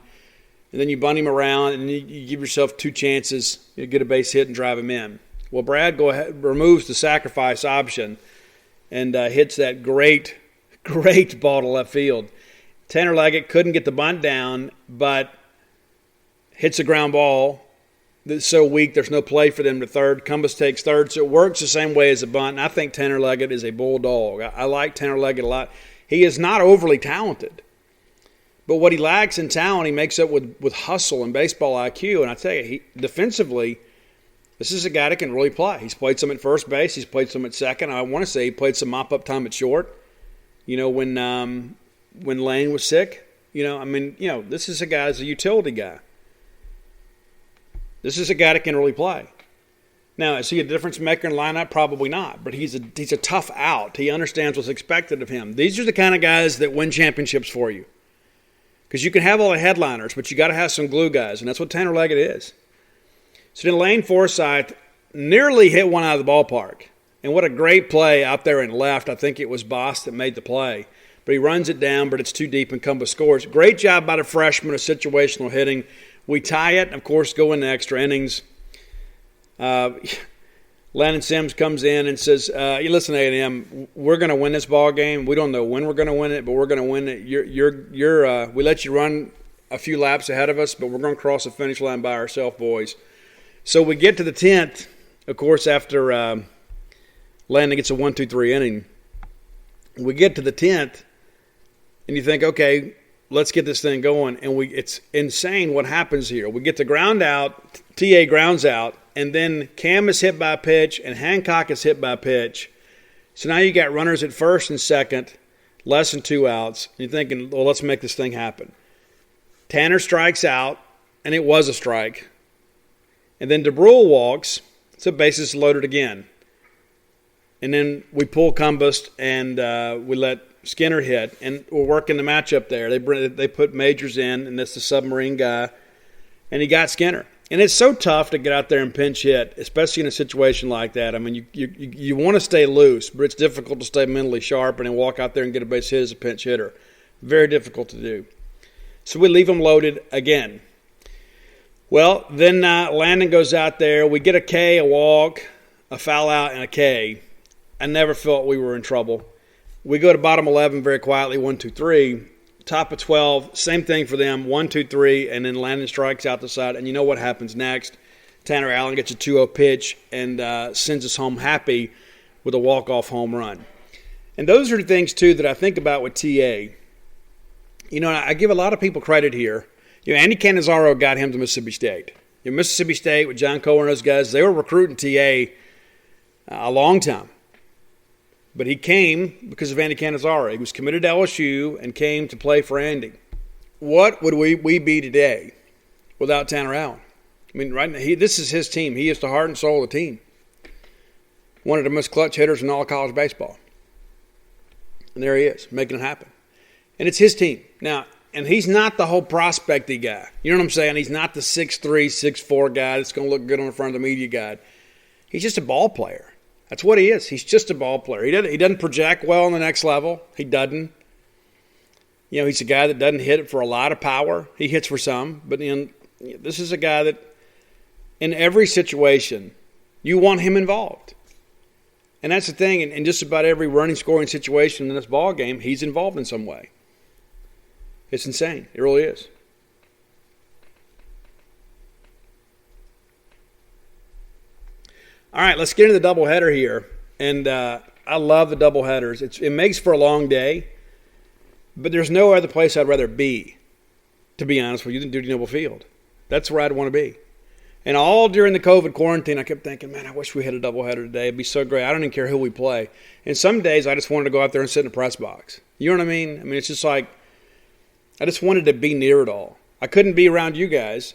And then you bunt him around, and you give yourself 2 chances. You get a base hit and drive him in. Well, Brad removes the sacrifice option and hits that great ball to left field. Tanner Leggett couldn't get the bunt down, but hits a ground ball that's so weak there's no play for them to third. Cumbest takes third, so it works the same way as a bunt. And I think Tanner Leggett is a bulldog. I like Tanner Leggett a lot. He is not overly talented, but what he lacks in talent, he makes up with hustle and baseball IQ. And I tell you, defensively, this is a guy that can really play. He's played some at first base. He's played some at second. I want to say he played some mop-up time at short. When Lane was sick. This is a guy that's a utility guy. This is a guy that can really play. Now, is he a difference maker in lineup? Probably not. But he's a tough out. He understands what's expected of him. These are the kind of guys that win championships for you. Because you can have all the headliners, but you got to have some glue guys, and that's what Tanner Leggett is. So then Lane Forsythe nearly hit one out of the ballpark. And what a great play out there in left. I think it was Boss that made the play. But he runs it down, but it's too deep, and Cumbest scores. Great job by the freshman of situational hitting. We tie it, and of course, go into extra innings. Landon Sims comes in and says, "You listen, A&M, we're going to win this ball game. We don't know when we're going to win it, but we're going to win it. We let you run a few laps ahead of us, but we're going to cross the finish line by ourselves, boys." So we get to the 10th, of course, after Landon gets a 1-2-3 inning. We get to the 10th, and you think, okay, let's get this thing going. And it's insane what happens here. We get the ground out, TA grounds out, and then Cam is hit by a pitch and Hancock is hit by a pitch. So now you got runners at first and second, less than 2 outs. And you're thinking, well, let's make this thing happen. Tanner strikes out, and it was a strike. And then DeBrule walks, so bases loaded again. And then we pull Cumbest and we let Skinner hit, and we're working the matchup there. They put Majors in, and that's the submarine guy, and he got Skinner. And it's so tough to get out there and pinch hit, especially in a situation like that. I mean, you want to stay loose, but it's difficult to stay mentally sharp and then walk out there and get a base hit as a pinch hitter. Very difficult to do. So we leave them loaded again. Well, then Landon goes out there. We get a K, a walk, a foul out, and a K. I never felt we were in trouble. We go to bottom 11 very quietly, 1-2-3. Top of 12, same thing for them, 1-2-3, and then Landon strikes out the side. And you know what happens next. Tanner Allen gets a 2-0 pitch and sends us home happy with a walk-off home run. And those are the things, too, that I think about with TA. I give a lot of people credit here. Andy Cannizaro got him to Mississippi State. Mississippi State with John Kohler and those guys, they were recruiting TA a long time. But he came because of Andy Cannizaro. He was committed to LSU and came to play for Andy. What would we be today without Tanner Allen? I mean, right now, this is his team. He is the heart and soul of the team. One of the most clutch hitters in all of college baseball. And there he is, making it happen. And it's his team. Now, and he's not the whole prospecty guy. You know what I'm saying? He's not the 6'3", 6'4" guy that's going to look good on the front of the media guide. He's just a ball player. That's what he is. He's just a ball player. He doesn't project well on the next level. He doesn't. He's a guy that doesn't hit it for a lot of power. He hits for some. But this is a guy that in every situation, you want him involved. And that's the thing. In just about every running scoring situation in this ball game, he's involved in some way. It's insane. It really is. All right, let's get into the doubleheader here. And I love the doubleheaders. It makes for a long day, but there's no other place I'd rather be, to be honest with you, than Duty Noble Field. That's where I'd want to be. And all during the COVID quarantine, I kept thinking, man, I wish we had a doubleheader today. It'd be so great. I don't even care who we play. And some days I just wanted to go out there and sit in the press box. You know what I mean? I mean, it's just like I just wanted to be near it all. I couldn't be around you guys,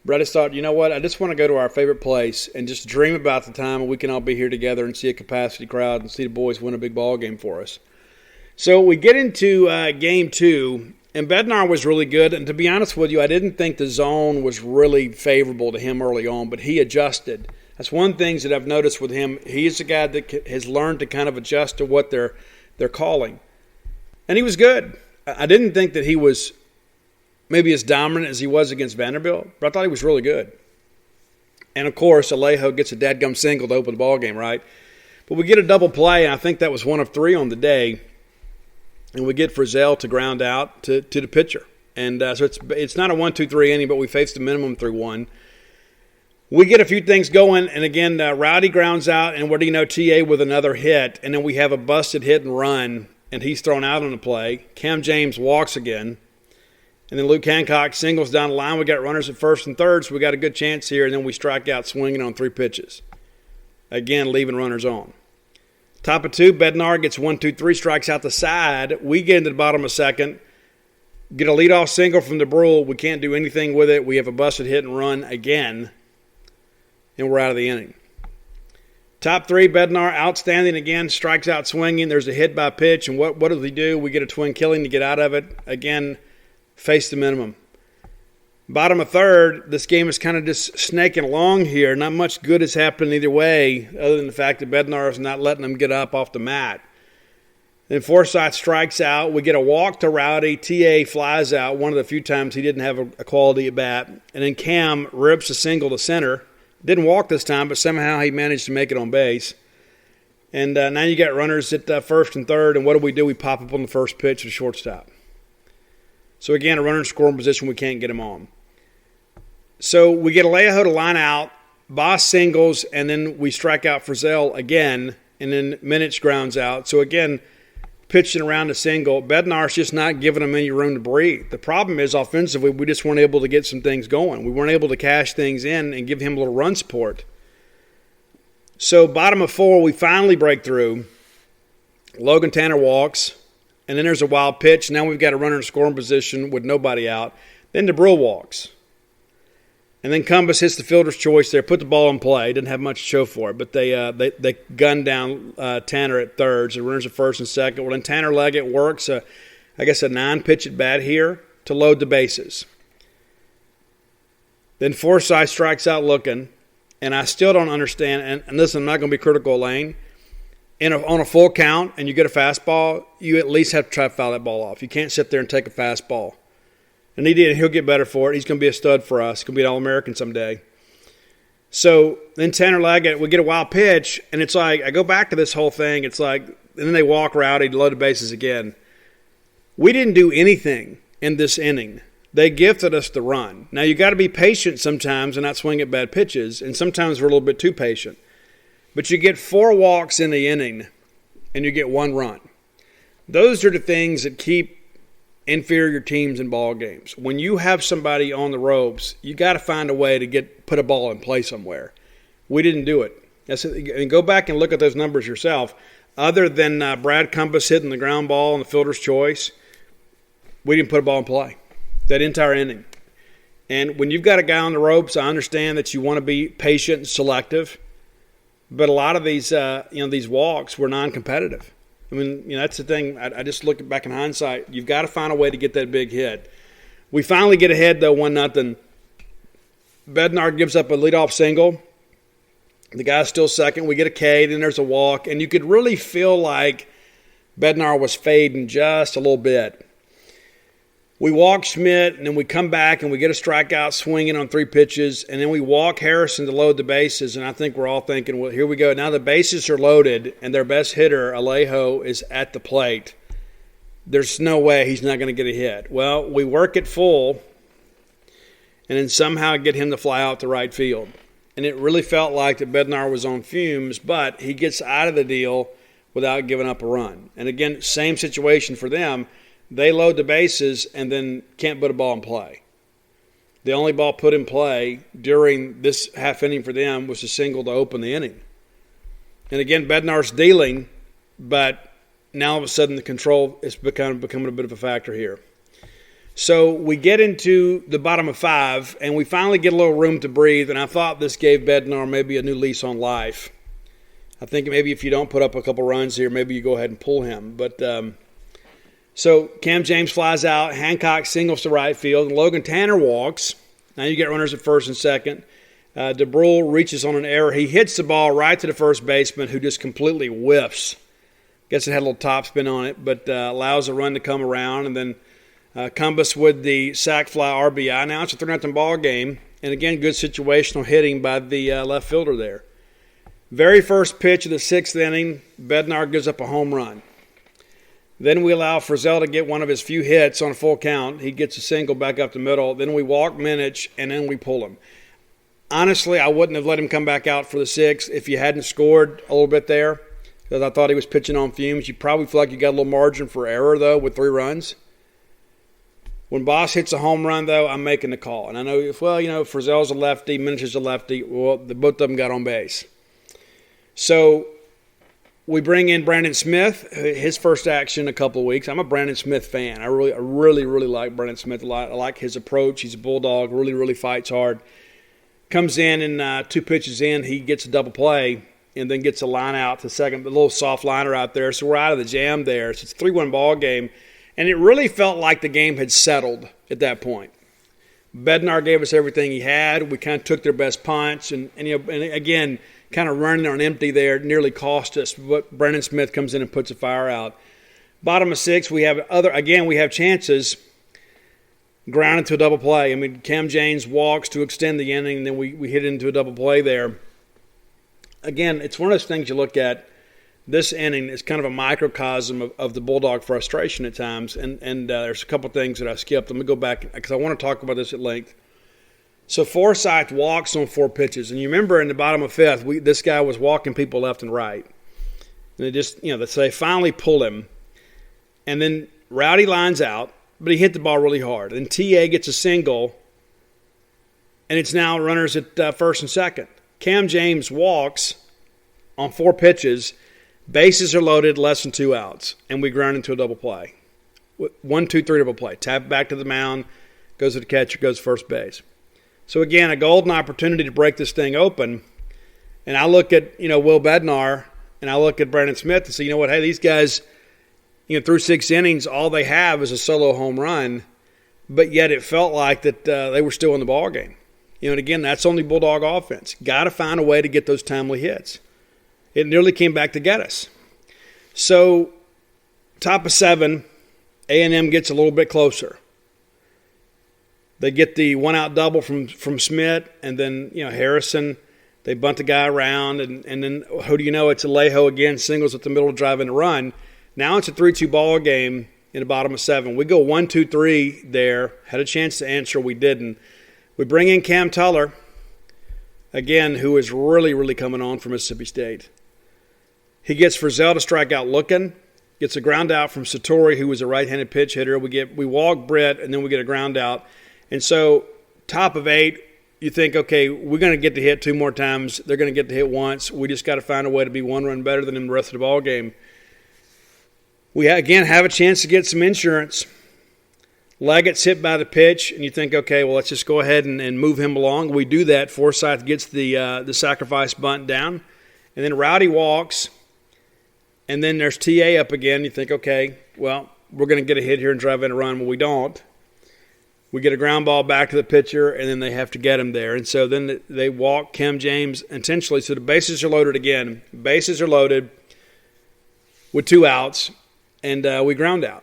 but I just thought, you know what? I just want to go to our favorite place and just dream about the time when we can all be here together and see a capacity crowd and see the boys win a big ball game for us. So we get into game 2. And Bednar was really good, and to be honest with you, I didn't think the zone was really favorable to him early on, but he adjusted. That's one of the things that I've noticed with him. He's a guy that has learned to kind of adjust to what they're calling. And he was good. I didn't think that he was maybe as dominant as he was against Vanderbilt, but I thought he was really good. And, of course, Alejo gets a dadgum single to open the ball game, right? But we get a double play, and I think that was one of 3 on the day. And we get Frizzell to ground out to the pitcher. And so it's not a 1-2-3 inning, but we faced the minimum through 1. We get a few things going, and again, Rowdy grounds out, and what do you know, TA with another hit. And then we have a busted hit and run, and he's thrown out on the play. Cam James walks again. And then Luke Hancock singles down the line. We got runners at first and third, so we got a good chance here. And then we strike out swinging on 3 pitches. Again, leaving runners on. Top of 2, Bednar gets 1-2-3, strikes out the side. We get into the bottom of second, get a leadoff single from the Brule. We can't do anything with it. We have a busted hit and run again, and we're out of the inning. Top 3, Bednar, outstanding again, strikes out swinging. There's a hit by pitch, and what does he do? We get a twin killing to get out of it. Again, face the minimum. Bottom of third, this game is kind of just snaking along here. Not much good has happened either way, other than the fact that Bednar is not letting them get up off the mat. Then Forsythe strikes out. We get a walk to Rowdy. TA flies out, one of the few times he didn't have a quality at bat. And then Cam rips a single to center. Didn't walk this time, but somehow he managed to make it on base. And now you got runners at first and third, and what do? We pop up on the first pitch to shortstop. So, again, a runner in scoring position, we can't get him on. So we get Alejo to line out, Boss singles, and then we strike out Frizzell again, and then Minich grounds out. So, again, pitching around a single. Bednar's just not giving them any room to breathe. The problem is, offensively, we just weren't able to get some things going. We weren't able to cash things in and give him a little run support. So, bottom of 4, we finally break through. Logan Tanner walks. And then there's a wild pitch. Now we've got a runner in scoring position with nobody out. Then DeBrule walks. And then Cumbus hits the fielder's choice there, put the ball in play. Didn't have much to show for it, but they gunned down Tanner at third. So runners at first and second. Well, then Tanner Leggett works, I guess, a 9-pitch at bat here to load the bases. Then Forsythe strikes out looking. And I still don't understand. And listen, I'm not going to be critical of Lane. On a full count and you get a fastball, you at least have to try to foul that ball off. You can't sit there and take a fastball. And he did. He'll get better for it. He's going to be a stud for us. He's going to be an All-American someday. So then Tanner Leggett, we get a wild pitch, and it's like, I go back to this whole thing. It's like, and then they walk Rowdy to load the bases again. We didn't do anything in this inning. They gifted us the run. Now, you got to be patient sometimes and not swing at bad pitches, and sometimes we're a little bit too patient. But you get 4 walks in the inning, and you get 1 run. Those are the things that keep inferior teams in ball games. When you have somebody on the ropes, you got to find a way to put a ball in play somewhere. We didn't do it. And go back and look at those numbers yourself. Other than Brad Cumbus hitting the ground ball on the fielder's choice, we didn't put a ball in play that entire inning. And when you've got a guy on the ropes, I understand that you want to be patient and selective. But a lot of these, these walks were non-competitive. I mean, that's the thing. I just look back in hindsight. You've got to find a way to get that big hit. We finally get ahead, though, 1-0. Bednar gives up a leadoff single. The guy's still second. We get a K. Then there's a walk. And you could really feel like Bednar was fading just a little bit. We walk Schmidt, and then we come back and we get a strikeout swinging on 3 pitches, and then we walk Harrison to load the bases, and I think we're all thinking, well, here we go. Now the bases are loaded, and their best hitter, Alejo, is at the plate. There's no way he's not going to get a hit. Well, we work it full, and then somehow get him to fly out to right field. And it really felt like that Bednar was on fumes, but he gets out of the deal without giving up a run. And again, same situation for them. They load the bases and then can't put a ball in play. The only ball put in play during this half inning for them was a single to open the inning. And again, Bednar's dealing, but now all of a sudden the control is becoming a bit of a factor here. So we get into the bottom of 5, and we finally get a little room to breathe, and I thought this gave Bednar maybe a new lease on life. I think maybe if you don't put up a couple runs here, maybe you go ahead and pull him. But so Cam James flies out, Hancock singles to right field, and Logan Tanner walks. Now you get runners at first and second. DeBrule reaches on an error. He hits the ball right to the first baseman, who just completely whiffs. Guess it had a little topspin on it, but allows a run to come around. And then Cumbus with the sac fly RBI. Now it's a 3-0 ball game. And again, good situational hitting by the left fielder there. Very first pitch of the 6th inning, Bednar gives up a home run. Then we allow Frizzell to get one of his few hits on a full count. He gets a single back up the middle. Then we walk Minich, and then we pull him. Honestly, I wouldn't have let him come back out for the 6th if you hadn't scored a little bit there, because I thought he was pitching on fumes. You probably feel like you got a little margin for error, though, with 3 runs. When Boss hits a home run, though, I'm making the call. And I know, Frizzell's a lefty, Minich is a lefty. Well, both of them got on base. So we bring in Brandon Smith, his first action in a couple of weeks. I'm a Brandon Smith fan. I really like Brandon Smith a lot. I like his approach. He's a Bulldog, really fights hard. Comes in and 2 pitches in, he gets a double play and then gets a line out to second, a little soft liner out there. So we're out of the jam there. So it's a 3-1 ball game. And it really felt like the game had settled at that point. Bednar gave us everything he had. We kind of took their best punch. And again, kind of running on empty there nearly cost us. But Brandon Smith comes in and puts a fire out. Bottom of 6, we have chances. Ground into a double play. I mean, Cam James walks to extend the inning, and then we hit into a double play there. Again, it's one of those things you look at. This inning is kind of a microcosm of the Bulldog frustration at times, and there's a couple things that I skipped. Let me go back because I want to talk about this at length. So Forsythe walks on 4 pitches, and you remember in the bottom of 5th, this guy was walking people left and right. And they just, they finally pull him, and then Rowdy lines out. But he hit the ball really hard. And T.A. gets a single, and it's now runners at first and second. Cam James walks on 4 pitches. Bases are loaded, less than 2 outs, and we ground into a double play. 1, 2, 3 double play. Tap back to the mound, goes to the catcher, goes to first base. So, again, a golden opportunity to break this thing open. And I look at, Will Bednar, and I look at Brandon Smith and say, hey, these guys – through 6 innings, all they have is a solo home run, but yet it felt like that they were still in the ball game. And again, that's only Bulldog offense. Got to find a way to get those timely hits. It nearly came back to get us. So, top of 7, A&M gets a little bit closer. They get the 1-out double from Smith, and then Harrison. They bunt the guy around, and then who do you know? It's Alejo again, singles at the middle, driving a run. Now it's a 3-2 ball game in the bottom of 7. We go 1, 2, 3 there. Had a chance to answer. We didn't. We bring in Cam Tuller, again, who is really coming on from Mississippi State. He gets Frizzell to strike out looking. Gets a ground out from Satori, who was a right-handed pitch hitter. We walk Brett, and then we get a ground out. And so top of 8, you think, okay, we're going to get to hit 2 more times. They're going to get to hit once. We just got to find a way to be 1 run better than them the rest of the ball game. We, again, have a chance to get some insurance. Leggett's hit by the pitch, and you think, okay, well, let's just go ahead and move him along. We do that. Forsythe gets the sacrifice bunt down. And then Rowdy walks, and then there's T.A. up again. You think, okay, well, we're going to get a hit here and drive in a run. Well, we don't. We get a ground ball back to the pitcher, and then they have to get him there. And so then they walk Cam James intentionally. So the bases are loaded again. Bases are loaded with 2 outs. And we ground out.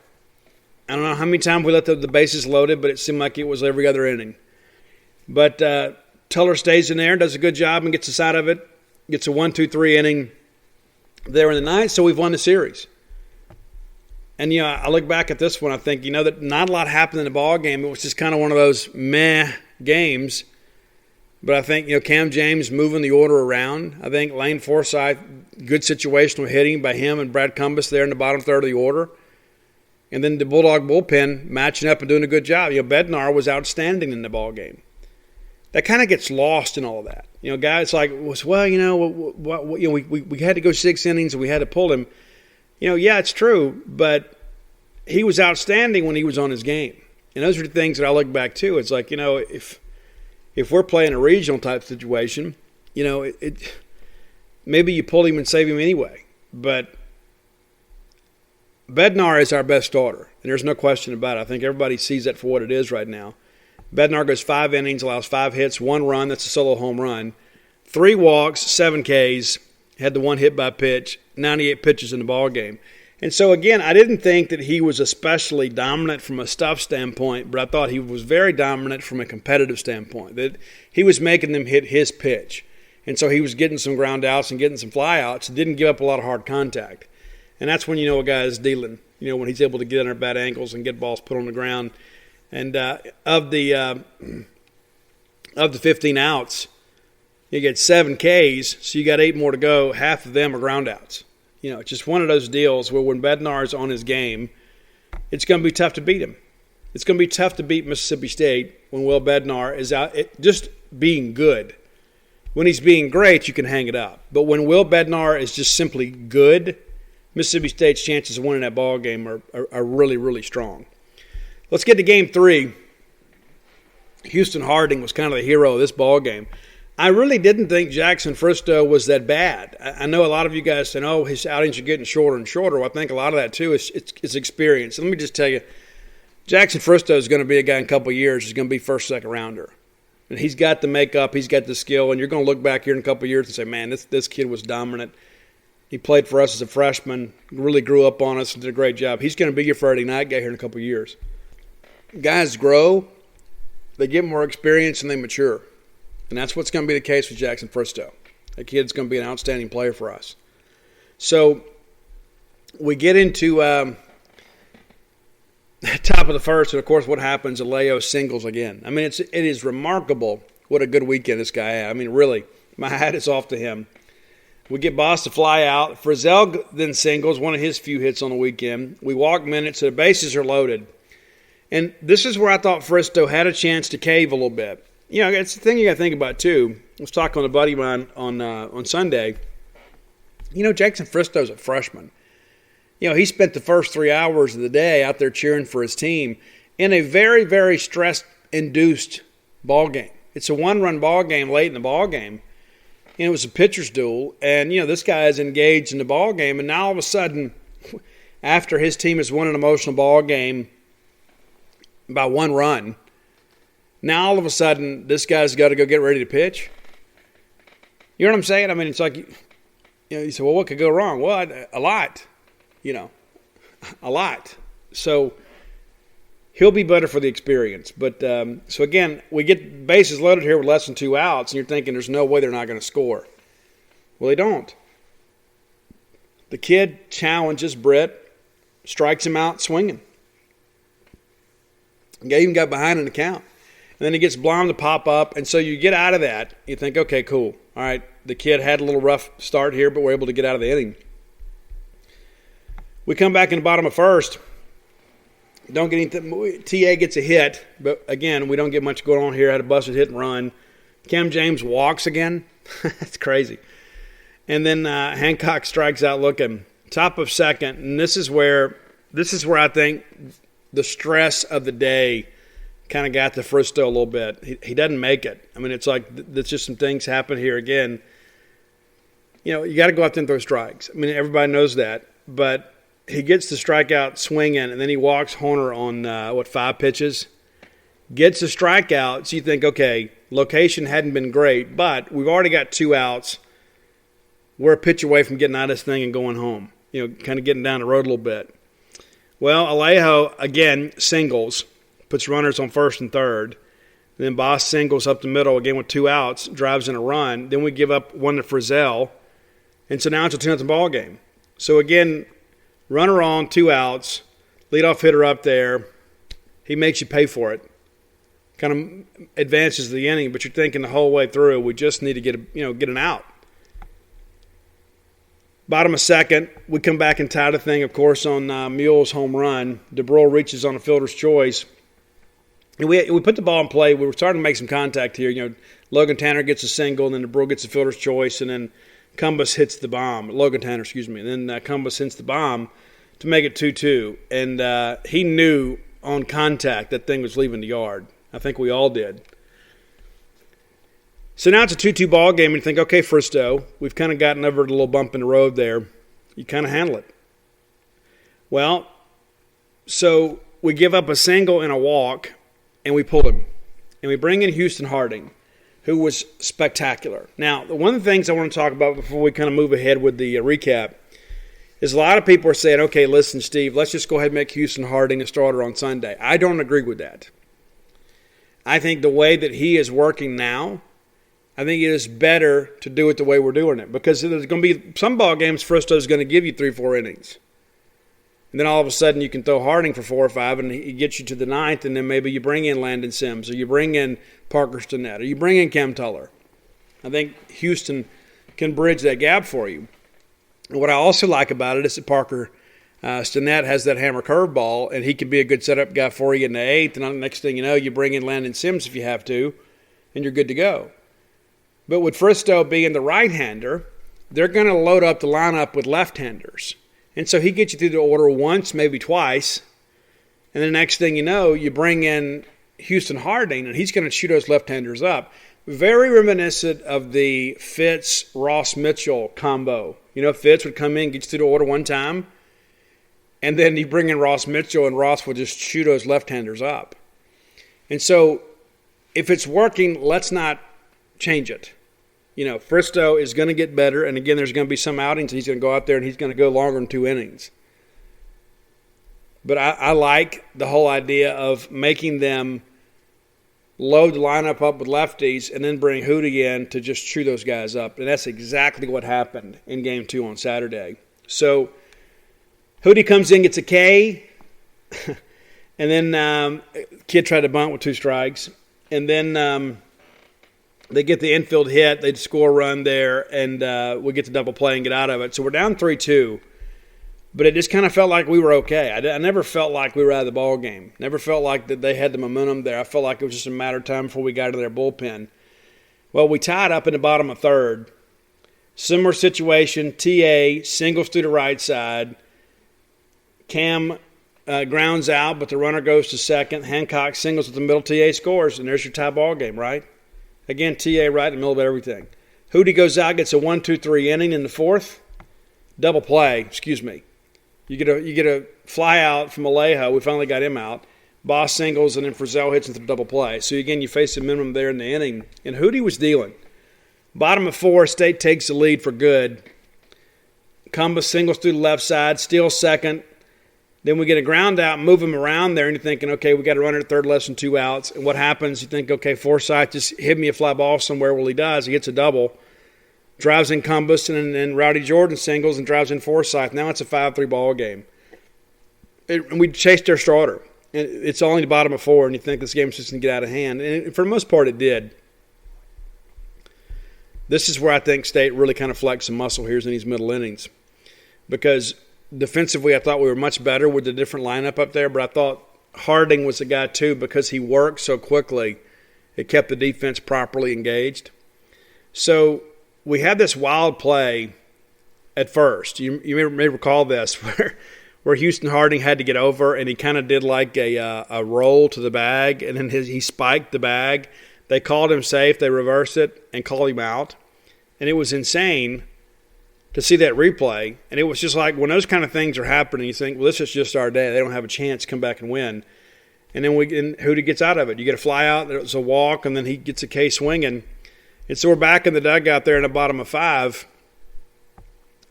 I don't know how many times we let the bases loaded, but it seemed like it was every other inning. But Tuller stays in there, does a good job, and gets the side of it. Gets a 1, 2, 3 inning there in the 9th, so we've won the series. And, I look back at this one, I think, that not a lot happened in the ball game. It was just kind of one of those meh games. But I think, Cam James moving the order around. I think Lane Forsythe, good situational hitting by him and Brad Cumbas there in the bottom third of the order. And then the Bulldog bullpen matching up and doing a good job. Bednar was outstanding in the ball game. That kind of gets lost in all of that. Guys like, we had to go 6 innings and we had to pull him. Yeah, it's true, but he was outstanding when he was on his game. And those are the things that I look back to. It's like, if we're playing a regional type situation, maybe you pull him and save him anyway. But Bednar is our best starter, and there's no question about it. I think everybody sees that for what it is right now. Bednar goes 5 innings, allows 5 hits, 1 run. That's a solo home run. 3 walks, 7 Ks, had the 1 hit by pitch, 98 pitches in the ball game. And so, again, I didn't think that he was especially dominant from a stuff standpoint, but I thought he was very dominant from a competitive standpoint, that he was making them hit his pitch. And so he was getting some ground outs and getting some fly outs and didn't give up a lot of hard contact. And that's when you know a guy is dealing, when he's able to get under bad angles and get balls put on the ground. And of the 15 outs, you get 7 Ks, so you got 8 more to go. Half of them are ground outs. It's just one of those deals where when Bednar's on his game, it's going to be tough to beat him. It's going to be tough to beat Mississippi State when Will Bednar is out just being good. When he's being great, you can hang it up. But when Will Bednar is just simply good, Mississippi State's chances of winning that ball game are really, really strong. Let's get to Game 3. Houston Harding was kind of the hero of this ball game. I really didn't think Jackson Fristoe was that bad. I know a lot of you guys saying, his outings are getting shorter and shorter. Well, I think a lot of that, too, is experience. And let me just tell you, Jackson Fristoe is going to be a guy in a couple of years who's going to be first, second rounder. And he's got the makeup, he's got the skill, and you're going to look back here in a couple of years and say, man, this kid was dominant. He played for us as a freshman, really grew up on us and did a great job. He's going to be your Friday night guy here in a couple of years. Guys grow, they get more experience, and they mature. And that's what's going to be the case with Jackson Fristoe. That kid's going to be an outstanding player for us. So we get into top of the first, and of course what happens, Alejo singles again. I mean, it is remarkable what a good weekend this guy had. I mean, really, my hat is off to him. We get Boss to fly out. Frizzell then singles, one of his few hits on the weekend. We walk minutes, so the bases are loaded. And this is where I thought Fristoe had a chance to cave a little bit. It's the thing you got to think about, too. I was talking with a buddy of mine on Sunday. Jackson Fristoe's a freshman. He spent the first 3 hours of the day out there cheering for his team in a very, very stress-induced ball game. It's a 1-run ball game late in the ball game. And it was a pitcher's duel. And, this guy is engaged in the ball game. And now all of a sudden, after his team has won an emotional ball game by 1 run, now all of a sudden this guy's got to go get ready to pitch. You know what I'm saying? I mean, it's like, you say, well, what could go wrong? Well, a lot. A lot. So he'll be better for the experience. But so, again, we get bases loaded here with less than 2 outs, and you're thinking there's no way they're not going to score. Well, they don't. The kid challenges Britt, strikes him out swinging. He even got behind in the count. And then he gets Blom to pop up, and so you get out of that. You think, okay, cool. All right, the kid had a little rough start here, but we're able to get out of the inning. We come back in the bottom of first. Don't get anything. TA gets a hit, but again, we don't get much going on here. Had a busted hit and run. Cam James walks again. That's crazy. And then Hancock strikes out looking. Top of second, and this is where I think the stress of the day kind of got to Fristoe a little bit. He doesn't make it. I mean, it's like there's just some things happen here again. You got to go out there and throw strikes. I mean, everybody knows that. But he gets the strikeout swinging, and then he walks Horner on, 5 pitches. Gets a strikeout, so you think, okay, location hadn't been great, but we've already got 2 outs. We're a pitch away from getting out of this thing and going home. Kind of getting down the road a little bit. Well, Alejo, again, singles. Puts runners on first and third. Then Boss singles up the middle again with 2 outs, drives in a run. Then we give up 1 to Frizzell. And so now it's a 2-0 ball game. So again, runner on, 2 outs, leadoff hitter up there. He makes you pay for it. kind of advances the inning, but you're thinking the whole way through, we just need to get an out. Bottom of second, we come back and tie the thing, of course, on Mule's home run. DeBrule reaches on a fielder's choice. And we put the ball in play. We were starting to make some contact here. Logan Tanner gets a single, and then DeBrule gets a fielder's choice, and then Cumbus hits the bomb. Logan Tanner, excuse me. And then Cumbus hits the bomb to make it 2-2. And he knew on contact that thing was leaving the yard. I think we all did. So now it's a 2-2 ball game, and you think, okay, Fristow, we've kind of gotten over the little bump in the road there. You kind of handle it. Well, so we give up a single and a walk, and we pull him. And we bring in Houston Harding, who was spectacular. Now, one of the things I want to talk about before we kind of move ahead with the recap is a lot of people are saying, okay, listen, Steve, let's just go ahead and make Houston Harding a starter on Sunday. I don't agree with that. I think the way that he is working now, I think it is better to do it the way we're doing it, because there's going to be some ball games Fristow's going to give you 3-4 innings. And then all of a sudden you can throw Harding for 4 or 5 and he gets you to the 9th, and then maybe you bring in Landon Sims, or you bring in Parker Stinnett, or you bring in Cam Tuller. I think Houston can bridge that gap for you. And what I also like about it is that Parker Stinnett has that hammer curveball, and he can be a good setup guy for you in the 8th, and the next thing you know, you bring in Landon Sims if you have to, and you're good to go. But with Fristow being the right-hander, they're going to load up the lineup with left-handers. And so he gets you through the order once, maybe twice, and the next thing you know, you bring in Houston Harding, and he's going to shoot those left-handers up. Very reminiscent of the Fitz-Ross Mitchell combo. Fitz would come in, get you through the order one time, and then you bring in Ross Mitchell, and Ross will just shoot those left-handers up. And so if it's working, let's not change it. Fristow is going to get better, and again, there's going to be some outings. He's going to go out there, and he's going to go longer than 2 innings. But I like the whole idea of making them load the lineup up with lefties and then bring Hootie in to just chew those guys up. And that's exactly what happened in Game 2 on Saturday. So Hootie comes in, gets a K, and then Kid tried to bunt with 2 strikes. And then they get the infield hit, they score a run there, and we get to double play and get out of it. So we're down 3-2. But it just kind of felt like we were okay. I never felt like we were out of the ball game. Never felt like that they had the momentum there. I felt like it was just a matter of time before we got to their bullpen. Well, we tied up in the bottom of third. Similar situation. TA singles to the right side. Cam grounds out, but the runner goes to second. Hancock singles with the middle. TA scores, and there's your tie ball game, right? Again, TA right in the middle of everything. Hootie goes out, gets a 1-2-3 inning in the 4th. Double play, excuse me. You get a fly out from Alejo. We finally got him out. Boss singles, and then Frizzell hits into the double play. So, again, you face a minimum there in the inning. And Hootie was dealing. Bottom of 4, State takes the lead for good. Cumbus singles through the left side, steals second. Then we get a ground out, move him around there, and you're thinking, okay, we got to run it at third, less than 2 outs. And what happens? You think, okay, Forsythe just hit me a fly ball somewhere. Well, he does. He gets a double. Drives in Cumbus, and then Rowdy Jordan singles and drives in Forsythe. Now it's a 5-3 ball game. And we chased their starter. And it's only the bottom of 4, and you think this game's just going to get out of hand. And for the most part, it did. This is where I think State really kind of flexed some muscle here in these middle innings. Because defensively, I thought we were much better with the different lineup up there, but I thought Harding was the guy too, because he worked so quickly. It kept the defense properly engaged. So we had this wild play at first. You may recall this, where Houston Harding had to get over, and he kind of did like a roll to the bag, and then he spiked the bag. They called him safe. They reversed it and called him out. And it was insane to see that replay. And it was just like when those kind of things are happening, you think, well, this is just our day. They don't have a chance to come back and win. And then Hootie gets out of it. You get a fly out, there's a walk, and then he gets a K swinging. And so we're back in the dugout there in the bottom of 5.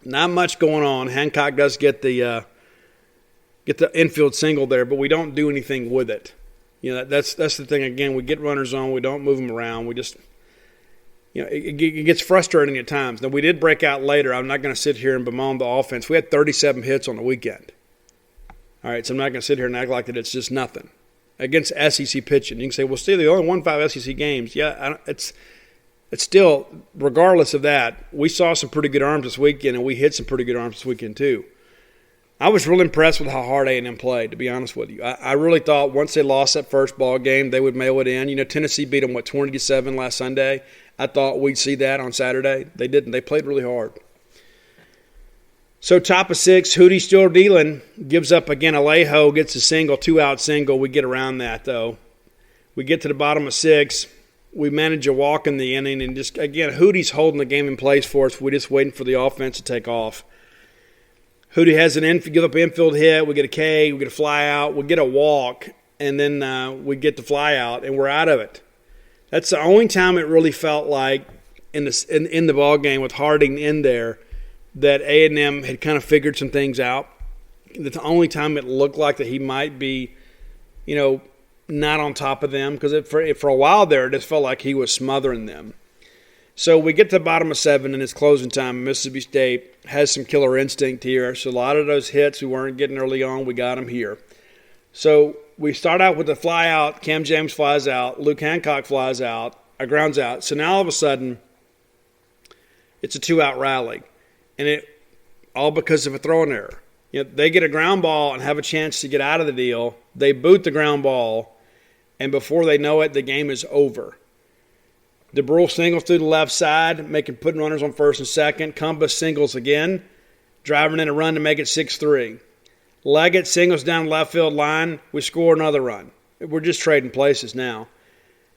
Not much going on. Hancock does get the infield single there, but we don't do anything with it. That's the thing. Again, we get runners on. We don't move them around. We just, it gets frustrating at times. Now, we did break out later. I'm not going to sit here and bemoan the offense. We had 37 hits on the weekend. All right, so I'm not going to sit here and act like that it's just nothing. against SEC pitching. You can say, well, Steve, they only won 5 SEC games. Yeah, it's still, regardless of that, we saw some pretty good arms this weekend, and we hit some pretty good arms this weekend too. I was really impressed with how hard A&M played, to be honest with you. I really thought once they lost that first ball game, they would mail it in. You know, Tennessee beat them, 20-7 last Sunday. I thought we'd see that on Saturday. They didn't. They played really hard. So top of 6, Hootie still dealing. Gives up again. Alejo gets a single, 2-out single. We get around that, though. We get to the bottom of 6. We manage a walk in the inning. And just, again, Hootie's holding the game in place for us. We're just waiting for the offense to take off. Hootie has give up an infield hit. We get a K. We get a fly out. We get a walk. And then we get the fly out, and we're out of it. That's the only time it really felt like in the ball game with Harding in there that A&M had kind of figured some things out. That's the only time it looked like that he might be, not on top of them, because for a while there it just felt like he was smothering them. So we get to the bottom of 7 and it's closing time. Mississippi State has some killer instinct here. So a lot of those hits we weren't getting early on, we got them here. So we start out with the fly out. Cam James flies out. Luke Hancock flies out. Grounds out. So now all of a sudden it's a 2-out rally. And it all because of a throwing error. They get a ground ball and have a chance to get out of the deal. They boot the ground ball, and before they know it, the game is over. DeBrule singles through the left side, putting runners on first and second. Cumbus singles again, driving in a run to make it 6-3. Leggett singles down the left field line. We score another run. We're just trading places now.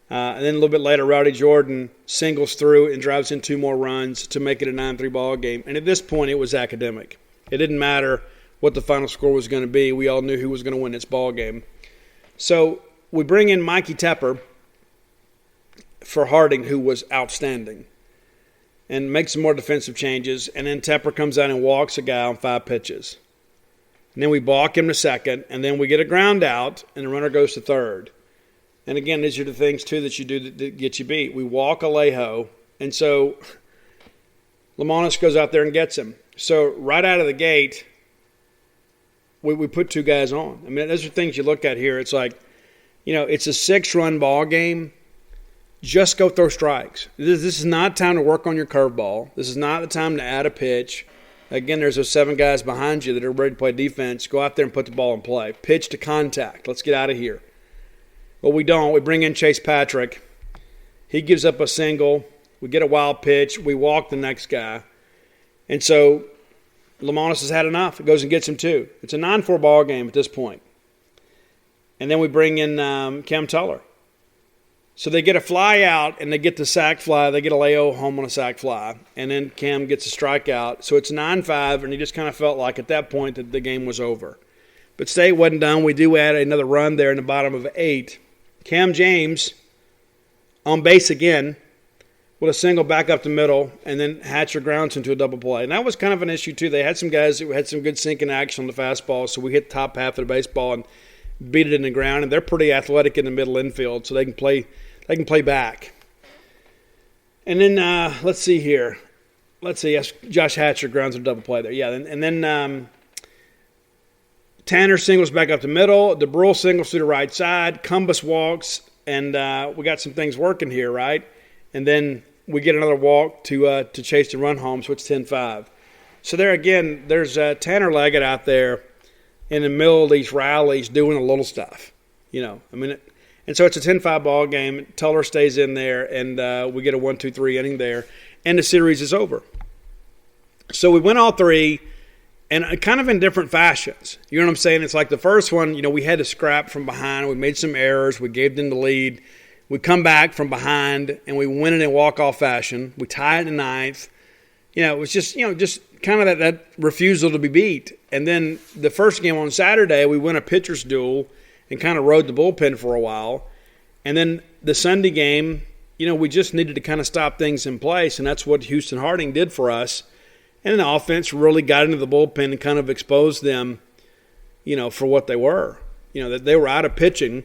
And then a little bit later, Rowdy Jordan singles through and drives in 2 more runs to make it a 9-3 ball game. And at this point, it was academic. It didn't matter what the final score was going to be. We all knew who was going to win this ball game. So we bring in Mikey Tepper for Harding, who was outstanding, and make some more defensive changes. And then Tepper comes out and walks a guy on 5 pitches. And then we balk him to second, and then we get a ground out, and the runner goes to third. And again, these are the things, too, that you do that get you beat. We walk Alejo, and so Lamonis goes out there and gets him. So right out of the gate, we put 2 guys on. I mean, those are things you look at here. It's like, it's a 6-run ball game. Just go throw strikes. This is not time to work on your curveball. This is not the time to add a pitch. Again, there's those 7 guys behind you that are ready to play defense. Go out there and put the ball in play. Pitch to contact. Let's get out of here. But we don't. We bring in Chase Patrick. He gives up a single. We get a wild pitch. We walk the next guy. And so Lamonis has had enough. It goes and gets him 2. It's a 9-4 ball game at this point. And then we bring in Cam Tuller. So they get a fly out, and they get the sac fly. They get a Leo home on a sac fly. And then Cam gets a strikeout. So it's 9-5, and he just kind of felt like at that point that the game was over. But State wasn't done. We do add another run there in the bottom of 8. Cam James on base again with a single back up the middle, and then Hatcher grounds into a double play. And that was kind of an issue, too. They had some guys who had some good sinking action on the fastball, so we hit the top half of the baseball and beat it in the ground. And they're pretty athletic in the middle infield, so they can play back. And then let's see here. Yes, Josh Hatcher grounds a double play there. Yeah, and then Tanner singles back up the middle. DeBrule singles to the right side. Cumbus walks, and we got some things working here, right? And then we get another walk to chase the run home, so it's 10-5. So there again, there's Tanner Leggett out there in the middle of these rallies doing a little stuff. And so it's a 10-5 ball game. Tuller stays in there, and we get a 1-2-3 inning there, and the series is over. So we win all 3, and kind of in different fashions. You know what I'm saying? It's like the first one, we had to scrap from behind. We made some errors. We gave them the lead. We come back from behind, and we win it in walk-off fashion. We tie it in the 9th. It was just kind of that refusal to be beat. And then the first game on Saturday, we win a pitcher's duel and kind of rode the bullpen for a while. And then the Sunday game, we just needed to kind of stop things in place, and that's what Houston Harding did for us. And the offense really got into the bullpen and kind of exposed them, for what they were. That they were out of pitching,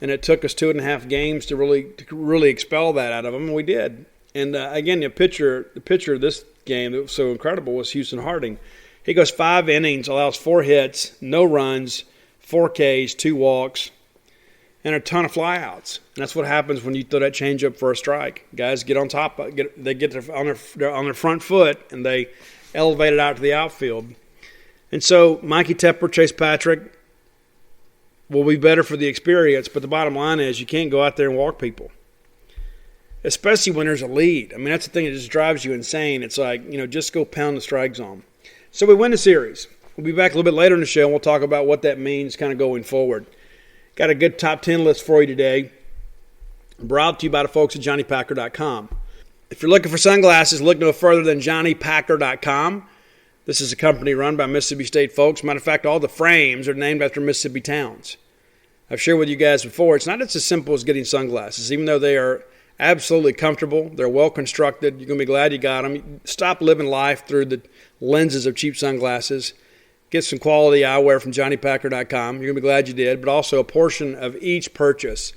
and it took us 2.5 games to really expel that out of them, and we did. And again, the pitcher of this game that was so incredible was Houston Harding. He goes 5 innings, allows 4 hits, no runs, 4 Ks, 2 walks. and a ton of flyouts. And that's what happens when you throw that changeup for a strike. Guys get on top, they get on their front foot, and they elevate it out to the outfield. And so Mikey Tepper, Chase Patrick will be better for the experience, but the bottom line is you can't go out there and walk people, especially when there's a lead. I mean, that's the thing that just drives you insane. It's like, just go pound the strike zone. So we win the series. We'll be back a little bit later in the show, and we'll talk about what that means kind of going forward. Got a good top 10 list for you today, brought to you by the folks at JohnnyPacker.com. If you're looking for sunglasses, look no further than JohnnyPacker.com. This is a company run by Mississippi State folks. Matter of fact, all the frames are named after Mississippi towns. I've shared with you guys before, it's not just as simple as getting sunglasses. Even though they are absolutely comfortable, they're well constructed, you're going to be glad you got them. Stop living life through the lenses of cheap sunglasses. Get some quality eyewear from JohnnyPacker.com. You're going to be glad you did. But also a portion of each purchase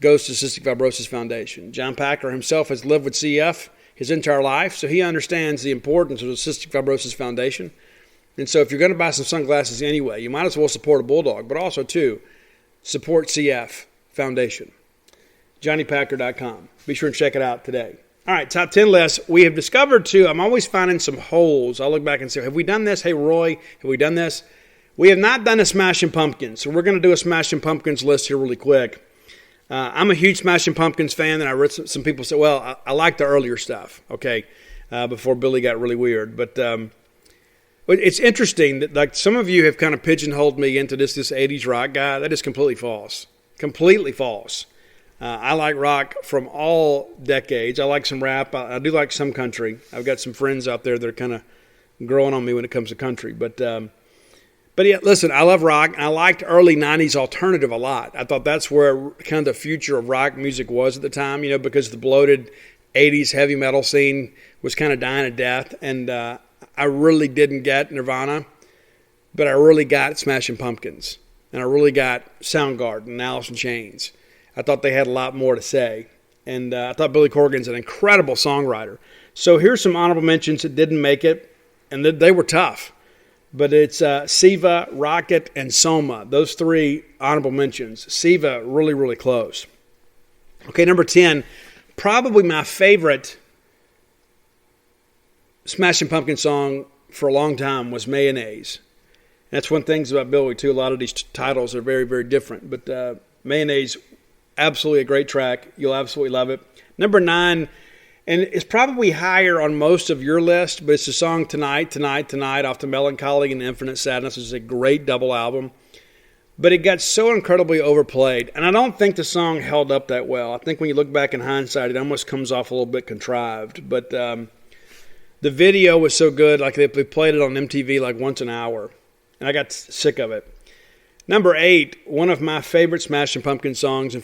goes to Cystic Fibrosis Foundation. John Packer himself has lived with CF his entire life, so he understands the importance of the Cystic Fibrosis Foundation. And so if you're going to buy some sunglasses anyway, you might as well support a Bulldog, but also, too, support CF Foundation. JohnnyPacker.com. Be sure and check it out today. All right, top 10 list. We have discovered, too, I'm always finding some holes. I'll look back and say, have we done this? Hey, Roy, have we done this? We have not done a Smashing Pumpkins, so we're going to do a Smashing Pumpkins list here really quick. I'm a huge Smashing Pumpkins fan, and I read some people say, well, I like the earlier stuff, okay, before Billy got really weird. But it's interesting that like some of you have kind of pigeonholed me into this 80s rock guy. That is completely false. Completely false. I like rock from all decades. I like some rap. I do like some country. I've got some friends out there that are kind of growing on me when it comes to country. But yeah, listen, I love rock, and I liked early 90s alternative a lot. I thought that's where kind of the future of rock music was at the time, because the bloated 80s heavy metal scene was kind of dying a death. And I really didn't get Nirvana, but I really got Smashing Pumpkins, and I really got Soundgarden and Alice in Chains. I thought they had a lot more to say. And I thought Billy Corgan's an incredible songwriter. So here's some honorable mentions that didn't make it, and they were tough. But it's Siva, Rocket, and Soma. Those three honorable mentions. Siva, really, really close. Okay, number 10, probably my favorite Smashing Pumpkin song for a long time was Mayonnaise. And that's one thing about Billy, too. A lot of these titles are very, very different. But Mayonnaise, absolutely a great track. You'll absolutely love it. Number 9, and it's probably higher on most of your list, but it's the song Tonight, Tonight, Tonight off the Melancholy and Infinite Sadness. It's a great double album. But it got so incredibly overplayed, and I don't think the song held up that well. I think when you look back in hindsight, it almost comes off a little bit contrived. But the video was so good, like they played it on MTV like once an hour, and I got sick of it. Number 8, one of my favorite Smashing Pumpkins songs, and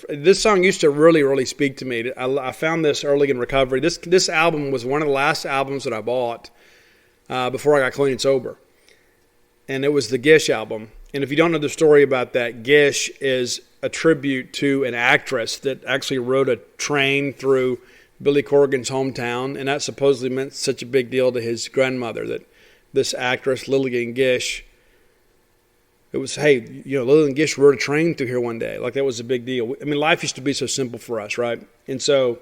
this song used to really, really speak to me. I found this early in recovery. This album was one of the last albums that I bought before I got clean and sober, and it was the Gish album. And if you don't know the story about that, Gish is a tribute to an actress that actually rode a train through Billy Corgan's hometown, and that supposedly meant such a big deal to his grandmother that this actress, Lillian Gish, it was, hey, Lillian Gish rode a train through here one day. Like, that was a big deal. I mean, life used to be so simple for us, right? And so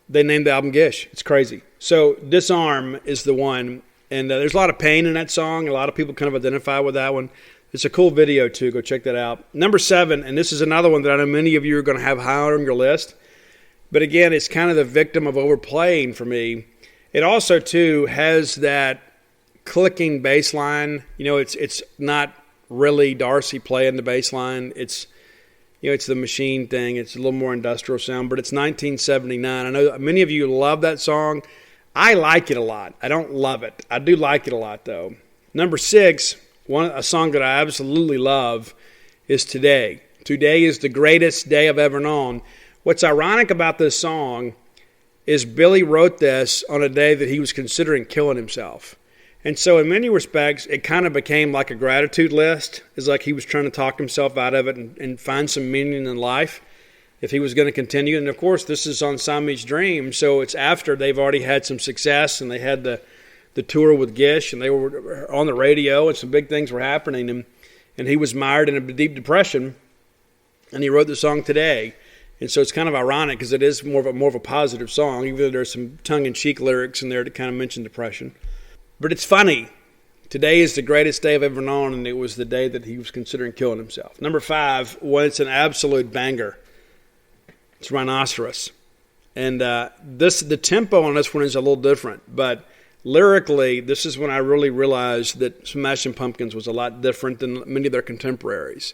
they named the album Gish. It's crazy. So Disarm is the one. And there's a lot of pain in that song. A lot of people kind of identify with that one. It's a cool video, too. Go check that out. Number 7, and this is another one that I know many of you are going to have higher on your list. But again, it's kind of the victim of overplaying for me. It also, too, has that clicking bass line. It's not really Darcy playing the bass line. It's the machine thing. It's a little more industrial sound, but it's 1979. I know many of you love that song. I like it a lot. I don't love it. I do like it a lot, though. Number 6, a song that I absolutely love is Today. Today is the greatest day I've ever known. What's ironic about this song is Billy wrote this on a day that he was considering killing himself. And so in many respects, it kind of became like a gratitude list. It's like he was trying to talk himself out of it and find some meaning in life if he was going to continue. And, of course, this is on Siamese Dream, so it's after they've already had some success and they had the tour with Gish and they were on the radio and some big things were happening. And he was mired in a deep depression. and he wrote the song today. And so it's kind of ironic because it is more of a positive song, even though there's some tongue-in-cheek lyrics in there to kind of mention depression. But it's funny. Today is the greatest day I've ever known, and it was the day that he was considering killing himself. Number 5, well, it's an absolute banger. It's Rhinoceros. And the tempo on this one is a little different, but lyrically, this is when I really realized that Smashing Pumpkins was a lot different than many of their contemporaries.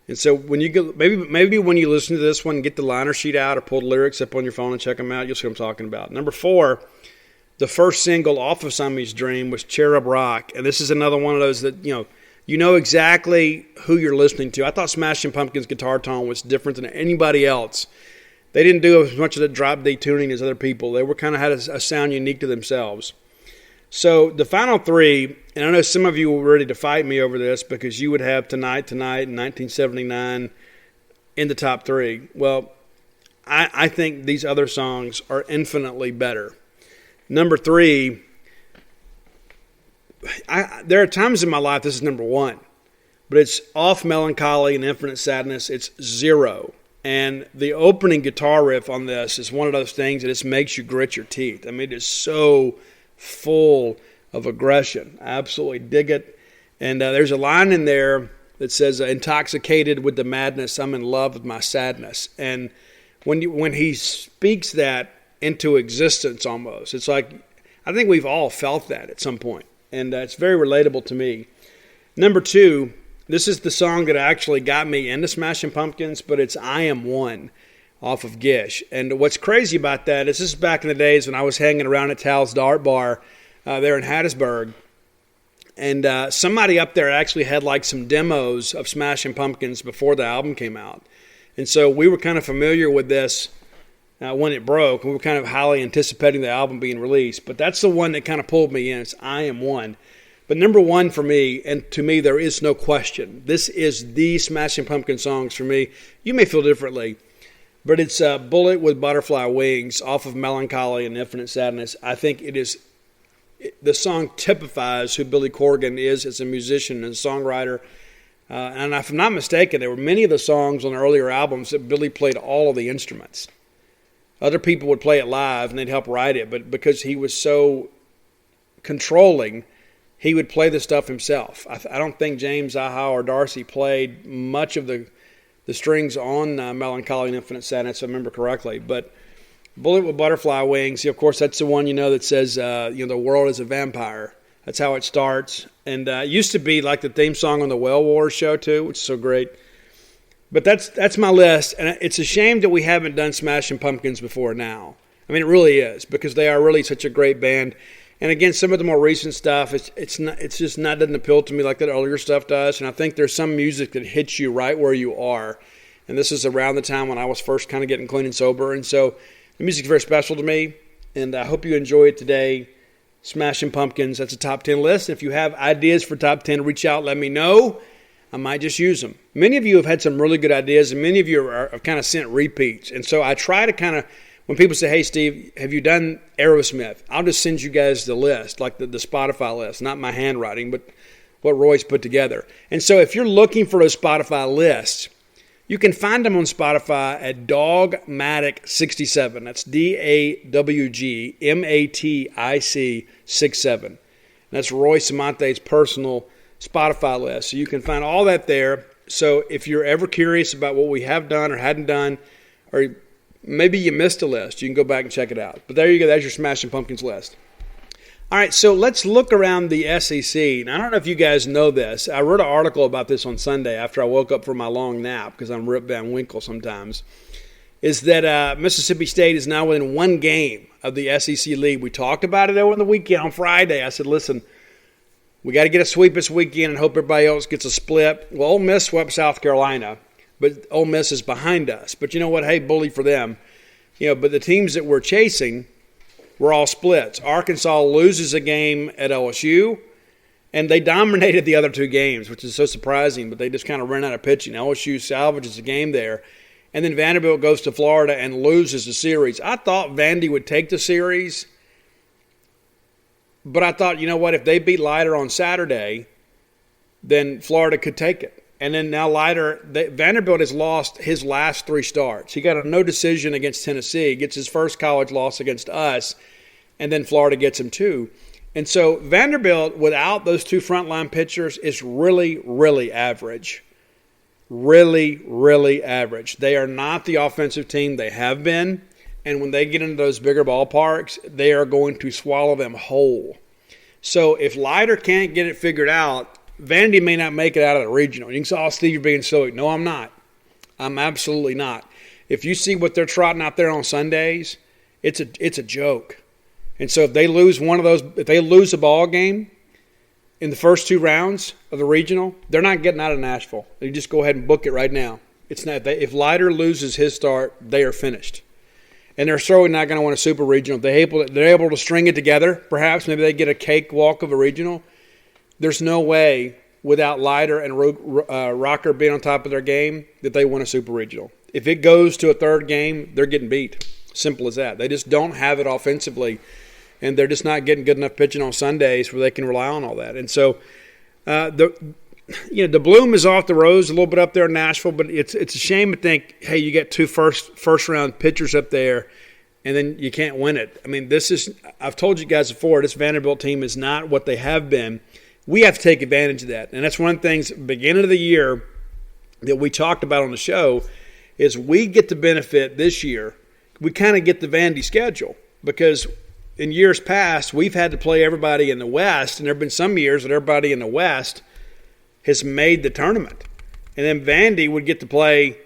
And so when you go, maybe when you listen to this one, get the liner sheet out or pull the lyrics up on your phone and check them out, you'll see what I'm talking about. Number 4, the first single off of Siamese Dream was Cherub Rock, and this is another one of those that, you know exactly who you're listening to. I thought Smashing Pumpkins' guitar tone was different than anybody else. They didn't do as much of the drop D tuning as other people. They were kind of had a sound unique to themselves. So the final 3, and I know some of you were ready to fight me over this because you would have Tonight, and 1979 in the top 3. Well, I think these other songs are infinitely better. Number 3, there are times in my life this is number 1, but it's off Melancholy and Infinite Sadness. It's 0. And the opening guitar riff on this is one of those things that just makes you grit your teeth. I mean, it is so full of aggression. I absolutely dig it. And there's a line in there that says, intoxicated with the madness, I'm in love with my sadness. And when he speaks that into existence almost, it's like, I think we've all felt that at some point. And it's very relatable to me. Number 2, this is the song that actually got me into Smashing Pumpkins, but it's I Am One off of Gish. And what's crazy about that is this is back in the days when I was hanging around at Tal's Dart Bar there in Hattiesburg. And somebody up there actually had like some demos of Smashing Pumpkins before the album came out. And so we were kind of familiar with this when it broke. We were kind of highly anticipating the album being released. But that's the one that kind of pulled me in. It's I Am One. But number 1 for me, and to me there is no question, this is the Smashing Pumpkin songs for me. You may feel differently, but it's Bullet with Butterfly Wings off of Melancholy and Infinite Sadness. I think the song typifies who Billy Corgan is as a musician and songwriter. And if I'm not mistaken, there were many of the songs on the earlier albums that Billy played all of the instruments. Other people would play it live and they'd help write it, but because he was so controlling, he would play the stuff himself. I don't think James Iha or Darcy played much of the strings on Melancholy and Infinite Sadness, if I remember correctly. But Bullet with Butterfly Wings, of course, that's the one, that says, the world is a vampire. That's how it starts. And it used to be like the theme song on the Well Wars show, too, which is so great. But that's my list. And it's a shame that we haven't done Smashing Pumpkins before now. I mean, it really is, because they are really such a great band. And again, some of the more recent stuff, it's just not doesn't appeal to me like that earlier stuff does. And I think there's some music that hits you right where you are. And this is around the time when I was first kind of getting clean and sober. And so the music's very special to me. And I hope you enjoy it today. Smashing Pumpkins, that's a top 10 list. If you have ideas for top 10, reach out, let me know. I might just use them. Many of you have had some really good ideas, and many of you have kind of sent repeats. And so I try to kind of, when people say, hey, Steve, have you done Aerosmith? I'll just send you guys the list, like the Spotify list, not my handwriting, but what Roy's put together. And so if you're looking for those Spotify lists, you can find them on Spotify at Dogmatic67. That's DAWGMATIC 67. That's Roy Samante's personal Spotify list. So you can find all that there. So if you're ever curious about what we have done or hadn't done, or maybe you missed a list, you can go back and check it out. But there you go. That's your Smashing Pumpkins list. All right, so let's look around the SEC. Now, I don't know if you guys know this. I wrote an article about this on Sunday after I woke up from my long nap, because I'm Rip Van Winkle sometimes, is that Mississippi State is now within one game of the SEC lead. We talked about it over the weekend on Friday. I said, listen, we got to get a sweep this weekend and hope everybody else gets a split. Well, Ole Miss swept South Carolina, but Ole Miss is behind us. But you know what? Hey, bully for them. But the teams that we're chasing were all splits. Arkansas loses a game at LSU, and they dominated the other two games, which is so surprising, but they just kind of ran out of pitching. LSU salvages a game there, and then Vanderbilt goes to Florida and loses the series. I thought Vandy would take the series, but I thought, you know what, if they beat Leiter on Saturday, then Florida could take it. And then now Leiter, Vanderbilt has lost his last 3 starts. He got a no decision against Tennessee, gets his first college loss against us, and then Florida gets him 2. And so Vanderbilt, without those 2 frontline pitchers, is really, really average. Really, really average. They are not the offensive team they have been. And when they get into those bigger ballparks, they are going to swallow them whole. So if Leiter can't get it figured out, Vandy may not make it out of the regional. You can say, oh, Steve, you're being silly. No, I'm not. I'm absolutely not. If you see what they're trotting out there on Sundays, it's a joke. And so if they lose one of those, if they lose a ball game in the first 2 rounds of the regional, they're not getting out of Nashville. They just go ahead and book it right now. It's not. If Leiter loses his start, they are finished. And they're certainly not going to win a super regional. They're able to string it together, perhaps. Maybe they get a cakewalk of a regional. There's no way without Leiter and Rocker being on top of their game that they win a super regional. If it goes to a 3rd game, they're getting beat. Simple as that. They just don't have it offensively, and they're just not getting good enough pitching on Sundays where they can rely on all that. And so the bloom is off the rose a little bit up there in Nashville, but it's a shame to think, hey, you get 2 first-round pitchers up there, and then you can't win it. I mean, I've told you guys before, this Vanderbilt team is not what they have been. We have to take advantage of that. And that's one of the things, beginning of the year, that we talked about on the show, is we get the benefit this year. We kind of get the Vandy schedule because in years past, we've had to play everybody in the West, and there have been some years that everybody in the West has made the tournament. And then Vandy would get to play,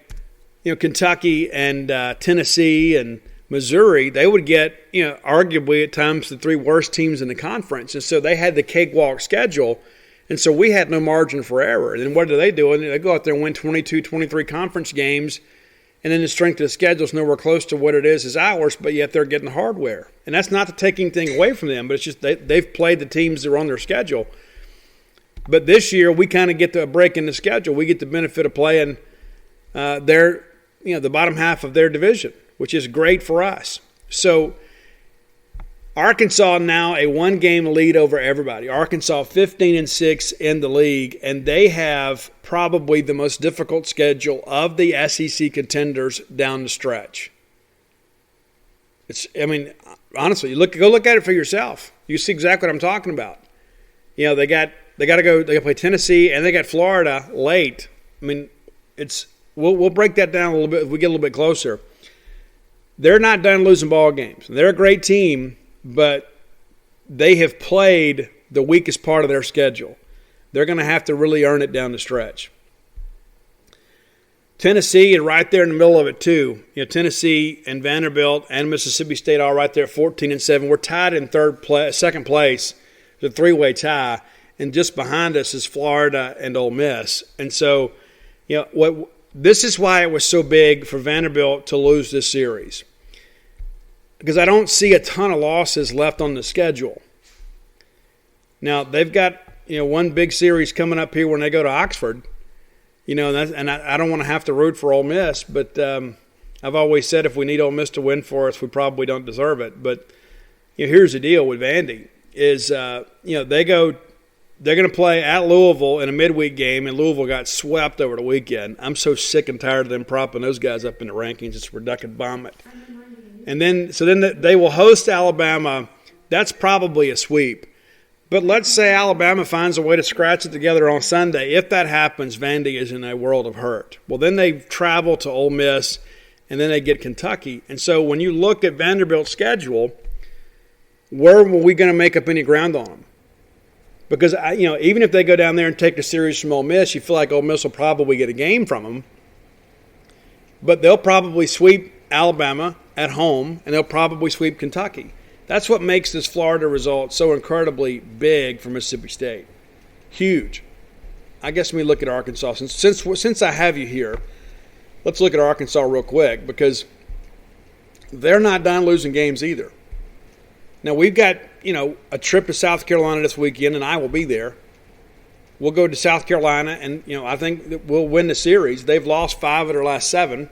Kentucky and Tennessee and Missouri. They would get, arguably at times the 3 worst teams in the conference. And so they had the cakewalk schedule. And so we had no margin for error. And then what do? They go out there and win 22, 23 conference games. And then the strength of the schedule is nowhere close to what it is as ours, but yet they're getting hardware. And that's not to take anything away from them, but it's just they've played the teams that are on their schedule. But this year, we kind of get a break in the schedule. We get the benefit of playing the bottom half of their division, which is great for us. So Arkansas now a 1-game lead over everybody. Arkansas 15-6 in the league, and they have probably the most difficult schedule of the SEC contenders down the stretch. Honestly, go look at it for yourself. You see exactly what I'm talking about. They got to play Tennessee, and they got Florida late. We'll break that down a little bit if we get a little bit closer. They're not done losing ball games. They're a great team, but they have played the weakest part of their schedule. They're going to have to really earn it down the stretch. Tennessee is right there in the middle of it too. Tennessee and Vanderbilt and Mississippi State are right there, 14-7. We're tied in second place. It's a 3-way tie, and just behind us is Florida and Ole Miss. And so, this is why it was so big for Vanderbilt to lose this series, because I don't see a ton of losses left on the schedule. Now they've got one big series coming up here when they go to Oxford. And I don't want to have to root for Ole Miss, but I've always said if we need Ole Miss to win for us, we probably don't deserve it. But here's the deal with Vandy is they're going to play at Louisville in a midweek game, and Louisville got swept over the weekend. I'm so sick and tired of them propping those guys up in the rankings. It's reductive vomit. And then they will host Alabama. That's probably a sweep. But let's say Alabama finds a way to scratch it together on Sunday. If that happens, Vandy is in a world of hurt. Well, then they travel to Ole Miss, and then they get Kentucky. And so when you look at Vanderbilt's schedule, where are we going to make up any ground on them? Because, even if they go down there and take the series from Ole Miss, you feel like Ole Miss will probably get a game from them. But they'll probably sweep Alabama at home, and they'll probably sweep Kentucky. That's what makes this Florida result so incredibly big for Mississippi State. Huge. I guess when we look at Arkansas, since I have you here, let's look at Arkansas real quick, because they're not done losing games either. Now, we've got, a trip to South Carolina this weekend, and I will be there. We'll go to South Carolina, and, I think that we'll win the series. They've lost 5 of their last 7,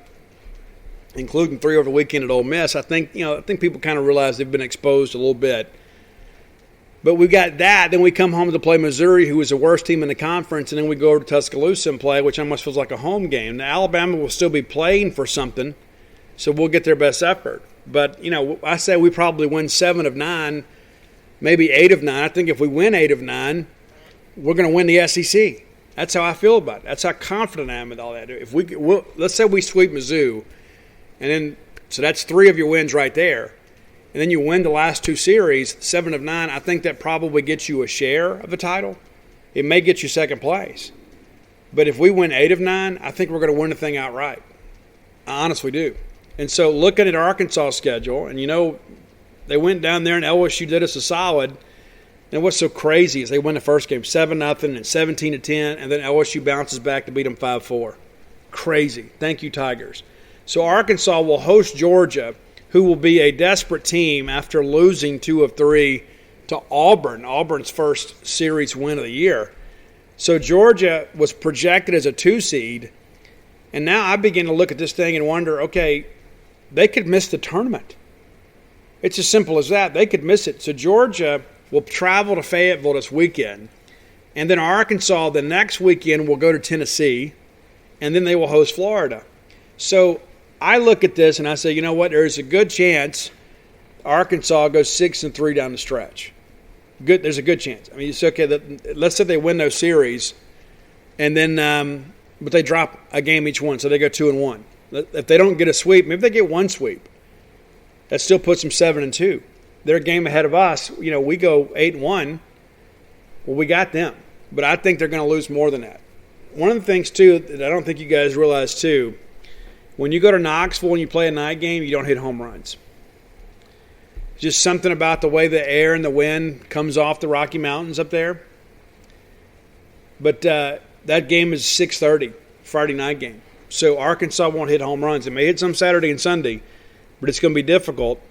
including 3 over the weekend at Ole Miss. I think people kind of realize they've been exposed a little bit. But we got that. Then we come home to play Missouri, who is the worst team in the conference, and then we go over to Tuscaloosa and play, which almost feels like a home game. Now, Alabama will still be playing for something, so we'll get their best effort. But, I say we probably win 7 of 9, maybe 8 of 9. I think if we win 8 of 9, we're going to win the SEC. That's how I feel about it. That's how confident I am with all that. If let's say we sweep Mizzou, and then so that's 3 of your wins right there, and then you win the last 2 series, 7 of 9. I think that probably gets you a share of the title. It may get you second place, but if we win 8 of 9, I think we're going to win the thing outright. I honestly do. And so looking at Arkansas' schedule, and they went down there and LSU did us a solid. And what's so crazy is they win the first game 7-0 and 17-10, and then LSU bounces back to beat them 5-4. Crazy. Thank you, Tigers. So Arkansas will host Georgia, who will be a desperate team after losing 2 of 3 to Auburn, Auburn's first series win of the year. So Georgia was projected as a 2 seed, and now I begin to look at this thing and wonder, okay, they could miss the tournament. It's as simple as that. They could miss it. So Georgia will travel to Fayetteville this weekend, and then Arkansas the next weekend will go to Tennessee, and then they will host Florida. So I look at this and I say, you know what? There's a good chance Arkansas goes 6-3 down the stretch. Good, there's a good chance. I mean, it's okay. Let's say they win those series, and then but they drop a game each one, so they go 2-1. If they don't get a sweep, maybe they get 1 sweep. That still puts them 7-2. They're a game ahead of us. We go 8-1. Well, we got them. But I think they're going to lose more than that. One of the things, too, that I don't think you guys realize, too, when you go to Knoxville and you play a night game, you don't hit home runs. Just something about the way the air and the wind comes off the Rocky Mountains up there. But that game is 6:30, Friday night game. So Arkansas won't hit home runs. It may hit some Saturday and Sunday, but it's going to be difficult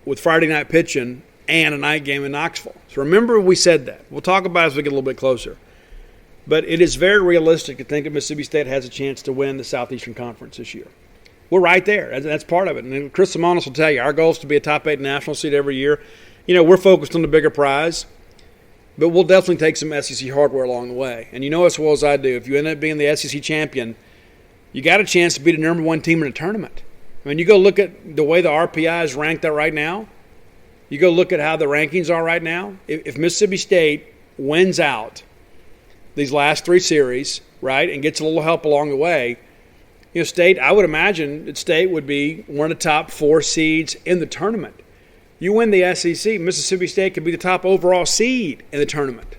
with Friday night pitching and a night game in Knoxville. So remember we said that. We'll talk about it as we get a little bit closer. But it is very realistic to think that Mississippi State has a chance to win the Southeastern Conference this year. We're right there. That's part of it. And Chris Simonis will tell you, our goal is to be a top 8 national seed every year. We're focused on the bigger prize, but we'll definitely take some SEC hardware along the way. And you know as well as I do, if you end up being the SEC champion, you got a chance to be the number 1 team in the tournament. I mean, you go look at the way the RPI is ranked out right now. You go look at how the rankings are right now. If Mississippi State wins out these last 3 series, right, and gets a little help along the way, State, I would imagine that State would be one of the top 4 seeds in the tournament. You win the SEC, Mississippi State could be the top overall seed in the tournament.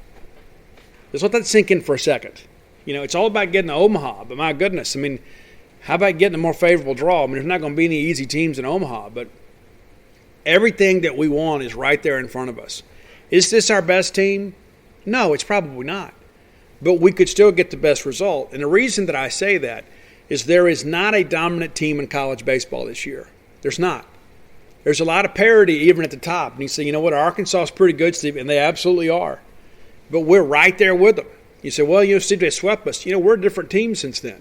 Just let that sink in for a second. It's all about getting to Omaha, but my goodness, I mean, how about getting a more favorable draw? I mean, there's not going to be any easy teams in Omaha, but everything that we want is right there in front of us. Is this our best team? No, it's probably not. But we could still get the best result. And the reason that I say that is there is not a dominant team in college baseball this year. There's not. There's a lot of parity even at the top. And you say, you know what, Arkansas is pretty good, Steve, and they absolutely are. But we're right there with them. You say, well, Steve, they swept us. We're a different team since then.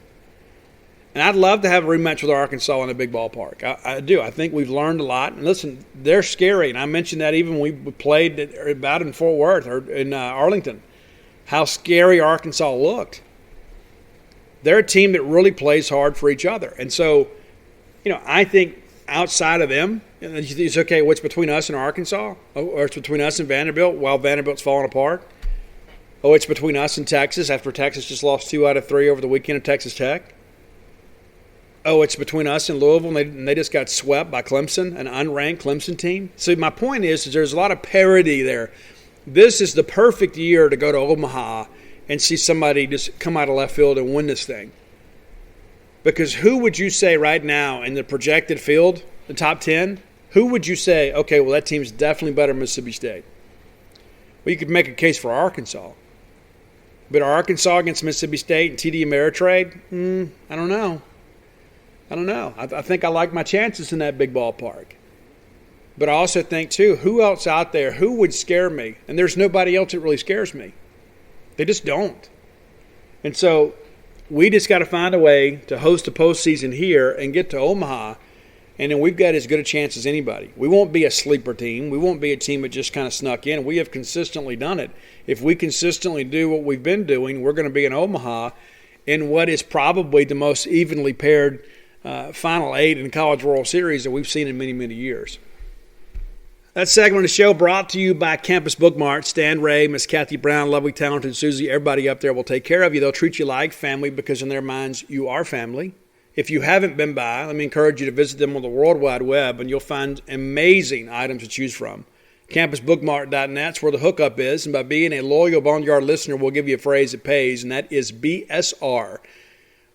And I'd love to have a rematch with Arkansas in a big ballpark. I do. I think we've learned a lot. And listen, they're scary. And I mentioned that even when we played about in Fort Worth or in Arlington, how scary Arkansas looked. They're a team that really plays hard for each other. And so, I think outside of them, it's okay, what's between us and Arkansas? Or it's between us and Vanderbilt while Vanderbilt's falling apart? Oh, it's between us and Texas after Texas just lost 2 out of 3 over the weekend at Texas Tech? Oh, it's between us and Louisville, and they just got swept by Clemson, an unranked Clemson team. So my point is there's a lot of parity there. This is the perfect year to go to Omaha and see somebody just come out of left field and win this thing. Because who would you say right now in the projected field, the top 10, who would you say, okay, well, that team's definitely better than Mississippi State? Well, you could make a case for Arkansas. But Arkansas against Mississippi State and TD Ameritrade, I don't know. I think I like my chances in that big ballpark. But I also think, too, who else out there, who would scare me? And there's nobody else that really scares me. They just don't. And so we just got to find a way to host a postseason here and get to Omaha And then we've got as good a chance as anybody. We won't be a sleeper team. We won't be a team that just kind of snuck in. We have consistently done it. If we consistently do what we've been doing, we're going to be in Omaha in what is probably the most evenly paired Final Eight in the College World Series that we've seen in many, many years. That segment of the show brought to you by Campus Bookmart. Stan Ray, Miss Kathy Brown, lovely, talented Susie, everybody up there will take care of you. They'll treat you like family because in their minds you are family. If you haven't been by, let me encourage you to visit them on the World Wide Web, and you'll find amazing items to choose from. CampusBookmart.net is where the hookup is, and by being a loyal Boneyard listener, we'll give you a phrase that pays, and that is BSR,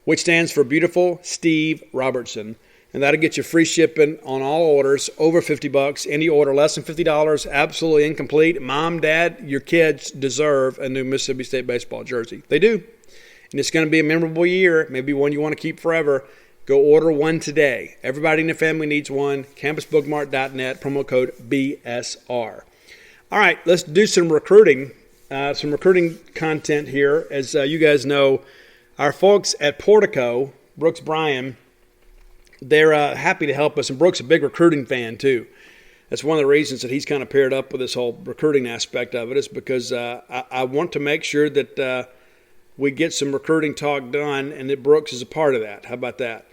which stands for Beautiful Steve Robertson. And that'll get you free shipping on all orders over $50. Any order less than $50, absolutely incomplete. Mom, Dad, your kids deserve a new Mississippi State baseball jersey. They do. And it's going to be a memorable year, maybe one you want to keep forever. Go order one today. Everybody in the family needs one. CampusBookmart.net, promo code BSR. All right, let's do some recruiting content here. As you guys know, our folks at Portico, Brooks Bryan, they're happy to help us. And Brooks is a big recruiting fan, too. That's one of the reasons that he's kind of paired up with this whole recruiting aspect of it is because I want to make sure that we get some recruiting talk done and that Brooks is a part of that. How about that?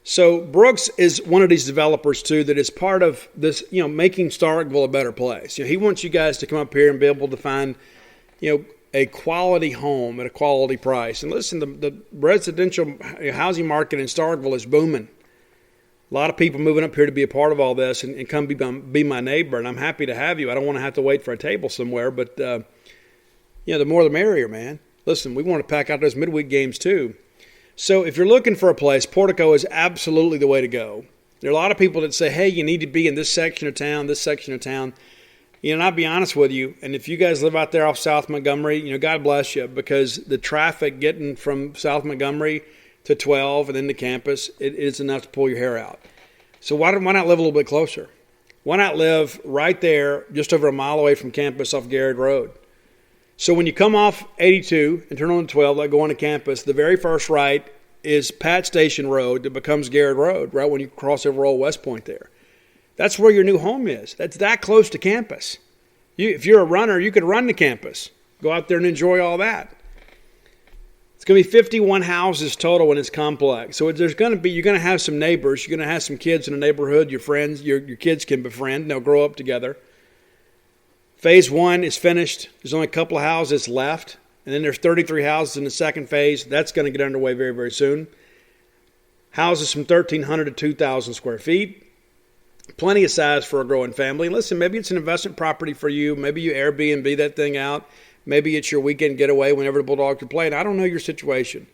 So Brooks is one of these developers, too, that is part of this, making Starkville a better place. He wants you guys to come up here and be able to find, a quality home at a quality price. And listen, the residential housing market in Starkville is booming. A lot of people moving up here to be a part of all this and come be my neighbor, and I'm happy to have you. I don't want to have to wait for a table somewhere, but, the more the merrier, man. Listen, we want to pack out those midweek games too. So if you're looking for a place, Portico is absolutely the way to go. There are a lot of people that say, hey, you need to be in this section of town, this section of town. And I'll be honest with you, and if you guys live out there off South Montgomery, God bless you, because the traffic getting from South Montgomery to 12 and then to campus, it is enough to pull your hair out. So why not live a little bit closer? Why not live right there, just over a mile away from campus off Garrett Road? So when you come off 82 and turn on 12, like going to campus, the very first right is Pat Station Road that becomes Garrett Road, right when you cross over Old West Point there. That's where your new home is. That's that close to campus. If you're a runner, you could run to campus. Go out there and enjoy all that. It's going to be 51 houses total in this complex. So you're going to have some neighbors. You're going to have some kids in the neighborhood. Your friends, your kids can befriend. And they'll grow up together. Phase 1 is finished. There's only a couple of houses left. And then there's 33 houses in the second phase. That's going to get underway very, very soon. Houses from 1,300 to 2,000 square feet. Plenty of size for a growing family. Listen, maybe it's an investment property for you. Maybe you Airbnb that thing out. Maybe it's your weekend getaway whenever the Bulldogs are playing. I don't know your situation.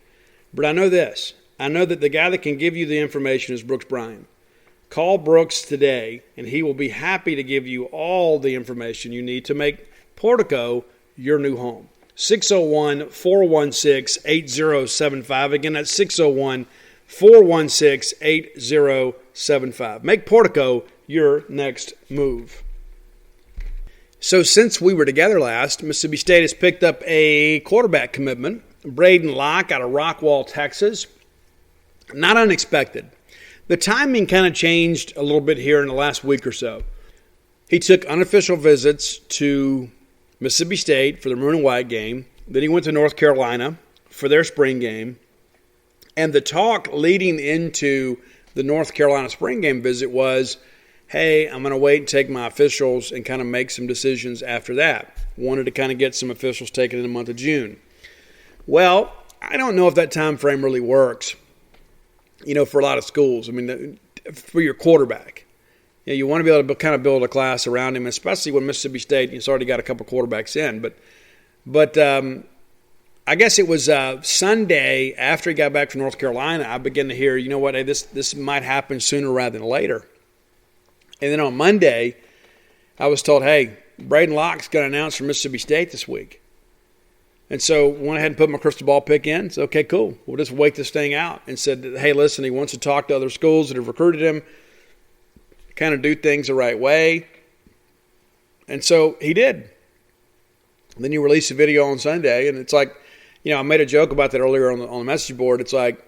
But I know this. I know that the guy that can give you the information is Brooks Bryan. Call Brooks today, and he will be happy to give you all the information you need to make Portico your new home. 601-416-8075. Again, that's 601-416-8075. Make Portico your next move. So since we were together last, Mississippi State has picked up a quarterback commitment, Braden Locke out of Rockwall, Texas. Not unexpected. The timing kind of changed a little bit here in the last week or so. He took unofficial visits to Mississippi State for the Maroon and White game. Then he went to North Carolina for their spring game. And the talk leading into the North Carolina spring game visit was, hey, I'm going to wait and take my officials and kind of make some decisions after that. Wanted to kind of get some officials taken in the month of June. Well, I don't know if that time frame really works, for a lot of schools. I mean, for your quarterback. You want to be able to kind of build a class around him, especially when Mississippi State, it's already got a couple quarterbacks in. But I guess it was Sunday after he got back from North Carolina, I began to hear, hey, this might happen sooner rather than later. And then on Monday, I was told, hey, Braden Locke's going to announce for Mississippi State this week. And so went ahead and put my crystal ball pick in. Said, okay, cool. We'll just wait this thing out. And said, hey, listen, he wants to talk to other schools that have recruited him, kind of do things the right way. And so he did. And then you release a video on Sunday, and it's like, I made a joke about that earlier on the message board. It's like,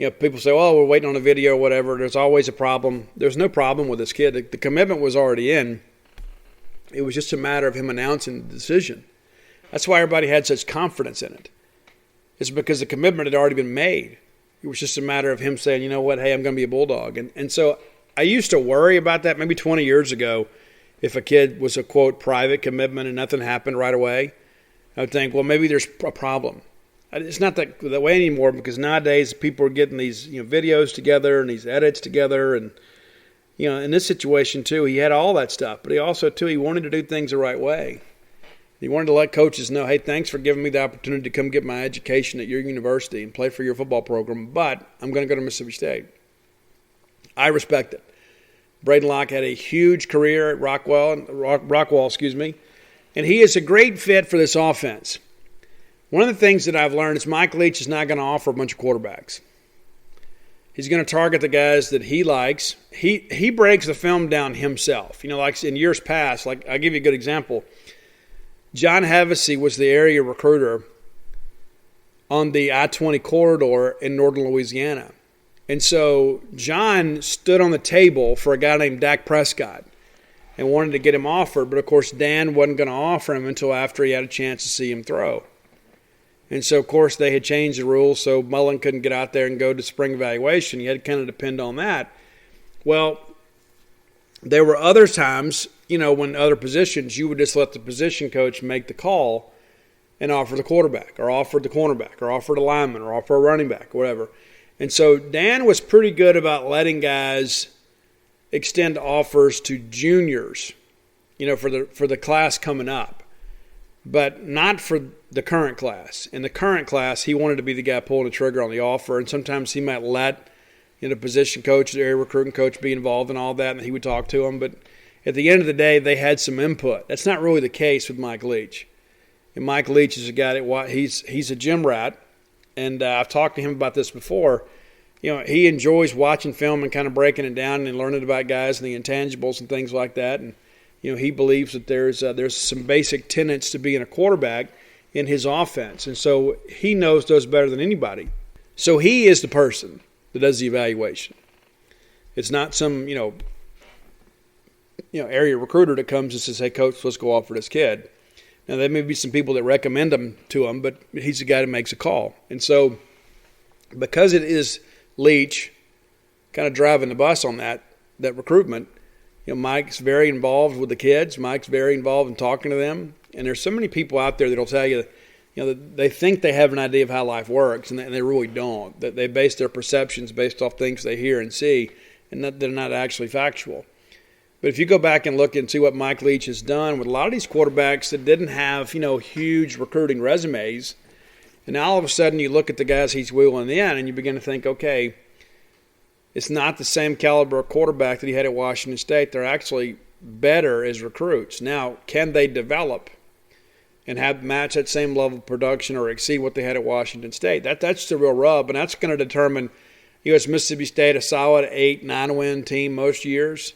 people say, oh, we're waiting on a video or whatever. There's always a problem. There's no problem with this kid. The commitment was already in. It was just a matter of him announcing the decision. That's why everybody had such confidence in it. It's because the commitment had already been made. It was just a matter of him saying, you know what, hey, I'm going to be a Bulldog. And so I used to worry about that maybe 20 years ago. If a kid was a, quote, private commitment and nothing happened right away, I would think, well, maybe there's a problem. It's not that way anymore, because nowadays people are getting these videos together and these edits together. And, in this situation, too, he had all that stuff. But he also, too, he wanted to do things the right way. He wanted to let coaches know, hey, thanks for giving me the opportunity to come get my education at your university and play for your football program, but I'm going to go to Mississippi State. I respect it. Braden Locke had a huge career at Rockwall, and he is a great fit for this offense. One of the things that I've learned is Mike Leach is not going to offer a bunch of quarterbacks. He's going to target the guys that he likes. He breaks the film down himself. Like in years past, like I'll give you a good example. John Hevesy was the area recruiter on the I-20 corridor in northern Louisiana. And so John stood on the table for a guy named Dak Prescott and wanted to get him offered. But, of course, Dan wasn't going to offer him until after he had a chance to see him throw. And so, of course, they had changed the rules, so Mullen couldn't get out there and go to spring evaluation. You had to kind of depend on that. Well, there were other times, when other positions, you would just let the position coach make the call and offer the quarterback or offer the cornerback or offer the lineman or offer a running back or whatever. And so Dan was pretty good about letting guys extend offers to juniors, for the class coming up, but not for the current class. In the current class, he wanted to be the guy pulling the trigger on the offer, and sometimes he might let the position coach, the area recruiting coach, be involved in all that, and he would talk to him. But at the end of the day, they had some input. That's not really the case with Mike Leach. And Mike Leach is a guy that he's a gym rat. And I've talked to him about this before. He enjoys watching film and kind of breaking it down and learning about guys and the intangibles and things like that. And, he believes that there's some basic tenets to being a quarterback in his offense. And so he knows those better than anybody. So he is the person that does the evaluation. It's not some, area recruiter that comes and says, hey, coach, let's go offer this kid. Now, there may be some people that recommend him to him, but he's the guy that makes a call. And so because it is Leach kind of driving the bus on that recruitment, Mike's very involved with the kids. Mike's very involved in talking to them. And there's so many people out there that will tell you, that they think they have an idea of how life works, and they really don't. That they base their perceptions based off things they hear and see, and that they're not actually factual. But if you go back and look and see what Mike Leach has done with a lot of these quarterbacks that didn't have, huge recruiting resumes, and now all of a sudden you look at the guys he's wheeling in and you begin to think, okay, it's not the same caliber of quarterback that he had at Washington State. They're actually better as recruits. Now, can they develop and match that same level of production or exceed what they had at Washington State? That's the real rub, and that's going to determine, is Mississippi State a solid 8-9 win team most years?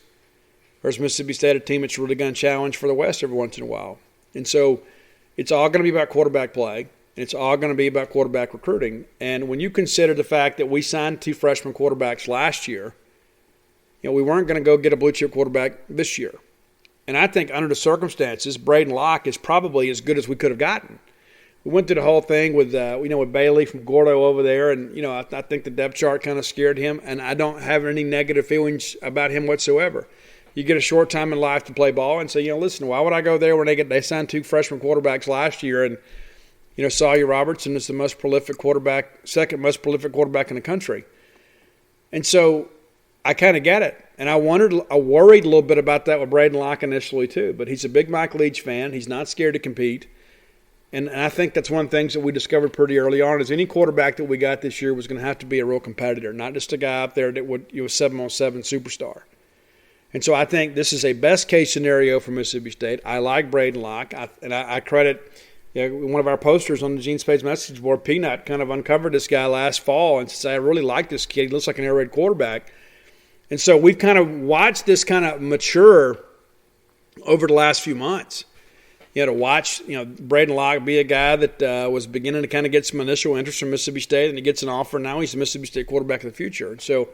Or is Mississippi State a team that's really going to challenge for the West every once in a while? And so it's all going to be about quarterback play, and it's all going to be about quarterback recruiting. And when you consider the fact that we signed 2 freshman quarterbacks last year, we weren't going to go get a blue-chip quarterback this year. And I think under the circumstances, Braden Locke is probably as good as we could have gotten. We went through the whole thing with with Bailey from Gordo over there, and I think the depth chart kind of scared him, and I don't have any negative feelings about him whatsoever. You get a short time in life to play ball and say, listen, why would I go there when they signed 2 freshman quarterbacks last year, and Sawyer Robertson is the most prolific quarterback, second most prolific quarterback in the country. And so I kind of get it. And I worried a little bit about that with Braden Locke initially too. But he's a big Mike Leach fan. He's not scared to compete. And I think that's one of the things that we discovered pretty early on is any quarterback that we got this year was going to have to be a real competitor, not just a guy out there that would 7-on-7 superstar. And so I think this is a best-case scenario for Mississippi State. I like Braden Locke. I credit one of our posters on the Gene Spades message board, Peanut, kind of uncovered this guy last fall and said, I really like this kid. He looks like an air raid quarterback. And so we've kind of watched this kind of mature over the last few months. to watch, Braden Locke be a guy that was beginning to kind of get some initial interest from Mississippi State, and he gets an offer. Now he's a Mississippi State quarterback of the future. And so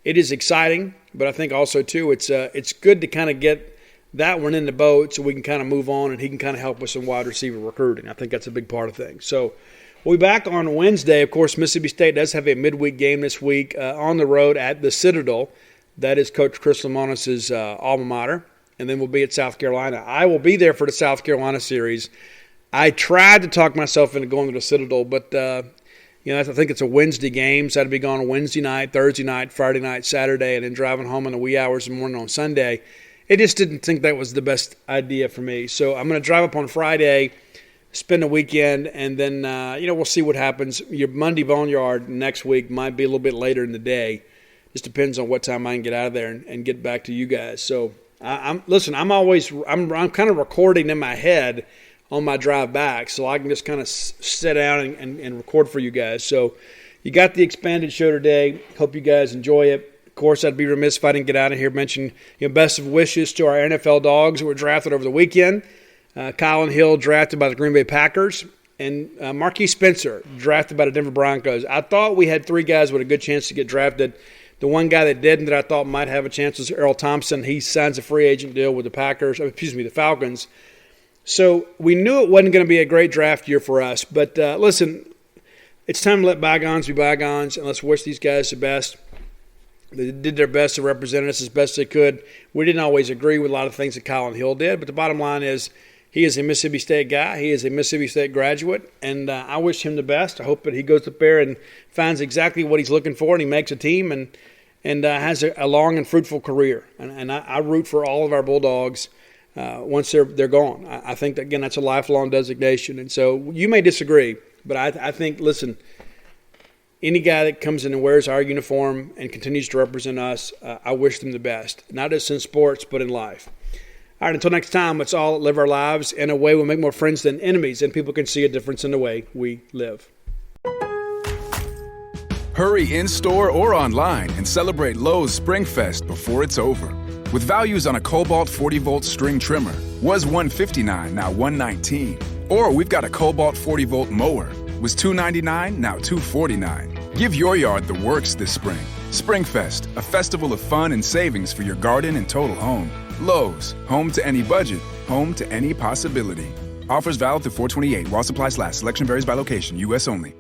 it is exciting, but I think also, too, it's good to kind of get that one in the boat so we can kind of move on and he can kind of help with some wide receiver recruiting. I think that's a big part of things. So we'll be back on Wednesday. Of course, Mississippi State does have a midweek game this week on the road at the Citadel. That is Coach Chris Lamonis' alma mater. And then we'll be at South Carolina. I will be there for the South Carolina series. I tried to talk myself into going to the Citadel, but I think it's a Wednesday game, so I'd be gone on Wednesday night, Thursday night, Friday night, Saturday, and then driving home in the wee hours of the morning on Sunday. It just didn't think that was the best idea for me. So I'm going to drive up on Friday, spend the weekend, and then we'll see what happens. Your Monday Boneyard next week might be a little bit later in the day. Just depends on what time I can get out of there and get back to you guys. So I'm kind of recording in my head on my drive back, so I can just kind of sit down and record for you guys. So you got the expanded show today. Hope you guys enjoy it. Of course, I'd be remiss if I didn't get out of here mention best of wishes to our NFL dogs who were drafted over the weekend. Colin Hill drafted by the Green Bay Packers, and Marquise Spencer drafted by the Denver Broncos. I thought we had three guys with a good chance to get drafted. The one guy that didn't that I thought might have a chance was Earl Thompson. He signs a free agent deal with the Falcons. So we knew it wasn't going to be a great draft year for us. But listen, it's time to let bygones be bygones, and let's wish these guys the best. They did their best to represent us as best they could. We didn't always agree with a lot of things that Colin Hill did, but the bottom line is he is a Mississippi State guy. He is a Mississippi State graduate, and I wish him the best. I hope that he goes up there and finds exactly what he's looking for, and he makes a team and has a long and fruitful career. And I root for all of our Bulldogs once they're gone. I think, again, that's a lifelong designation. And so you may disagree, but I think, listen, any guy that comes in and wears our uniform and continues to represent us, I wish them the best, not just in sports but in life. All right, until next time, let's all live our lives in a way we'll make more friends than enemies, and people can see a difference in the way we live. Hurry in-store or online and celebrate Lowe's SpringFest before it's over. With values on a Cobalt 40-volt string trimmer, was $159, now $119. Or we've got a Cobalt 40-volt mower, was $299, now $249. Give your yard the works this spring. SpringFest, a festival of fun and savings for your garden and total home. Lowe's, home to any budget, home to any possibility. Offers valid through 4/28 while supplies last. Selection varies by location. U.S. only.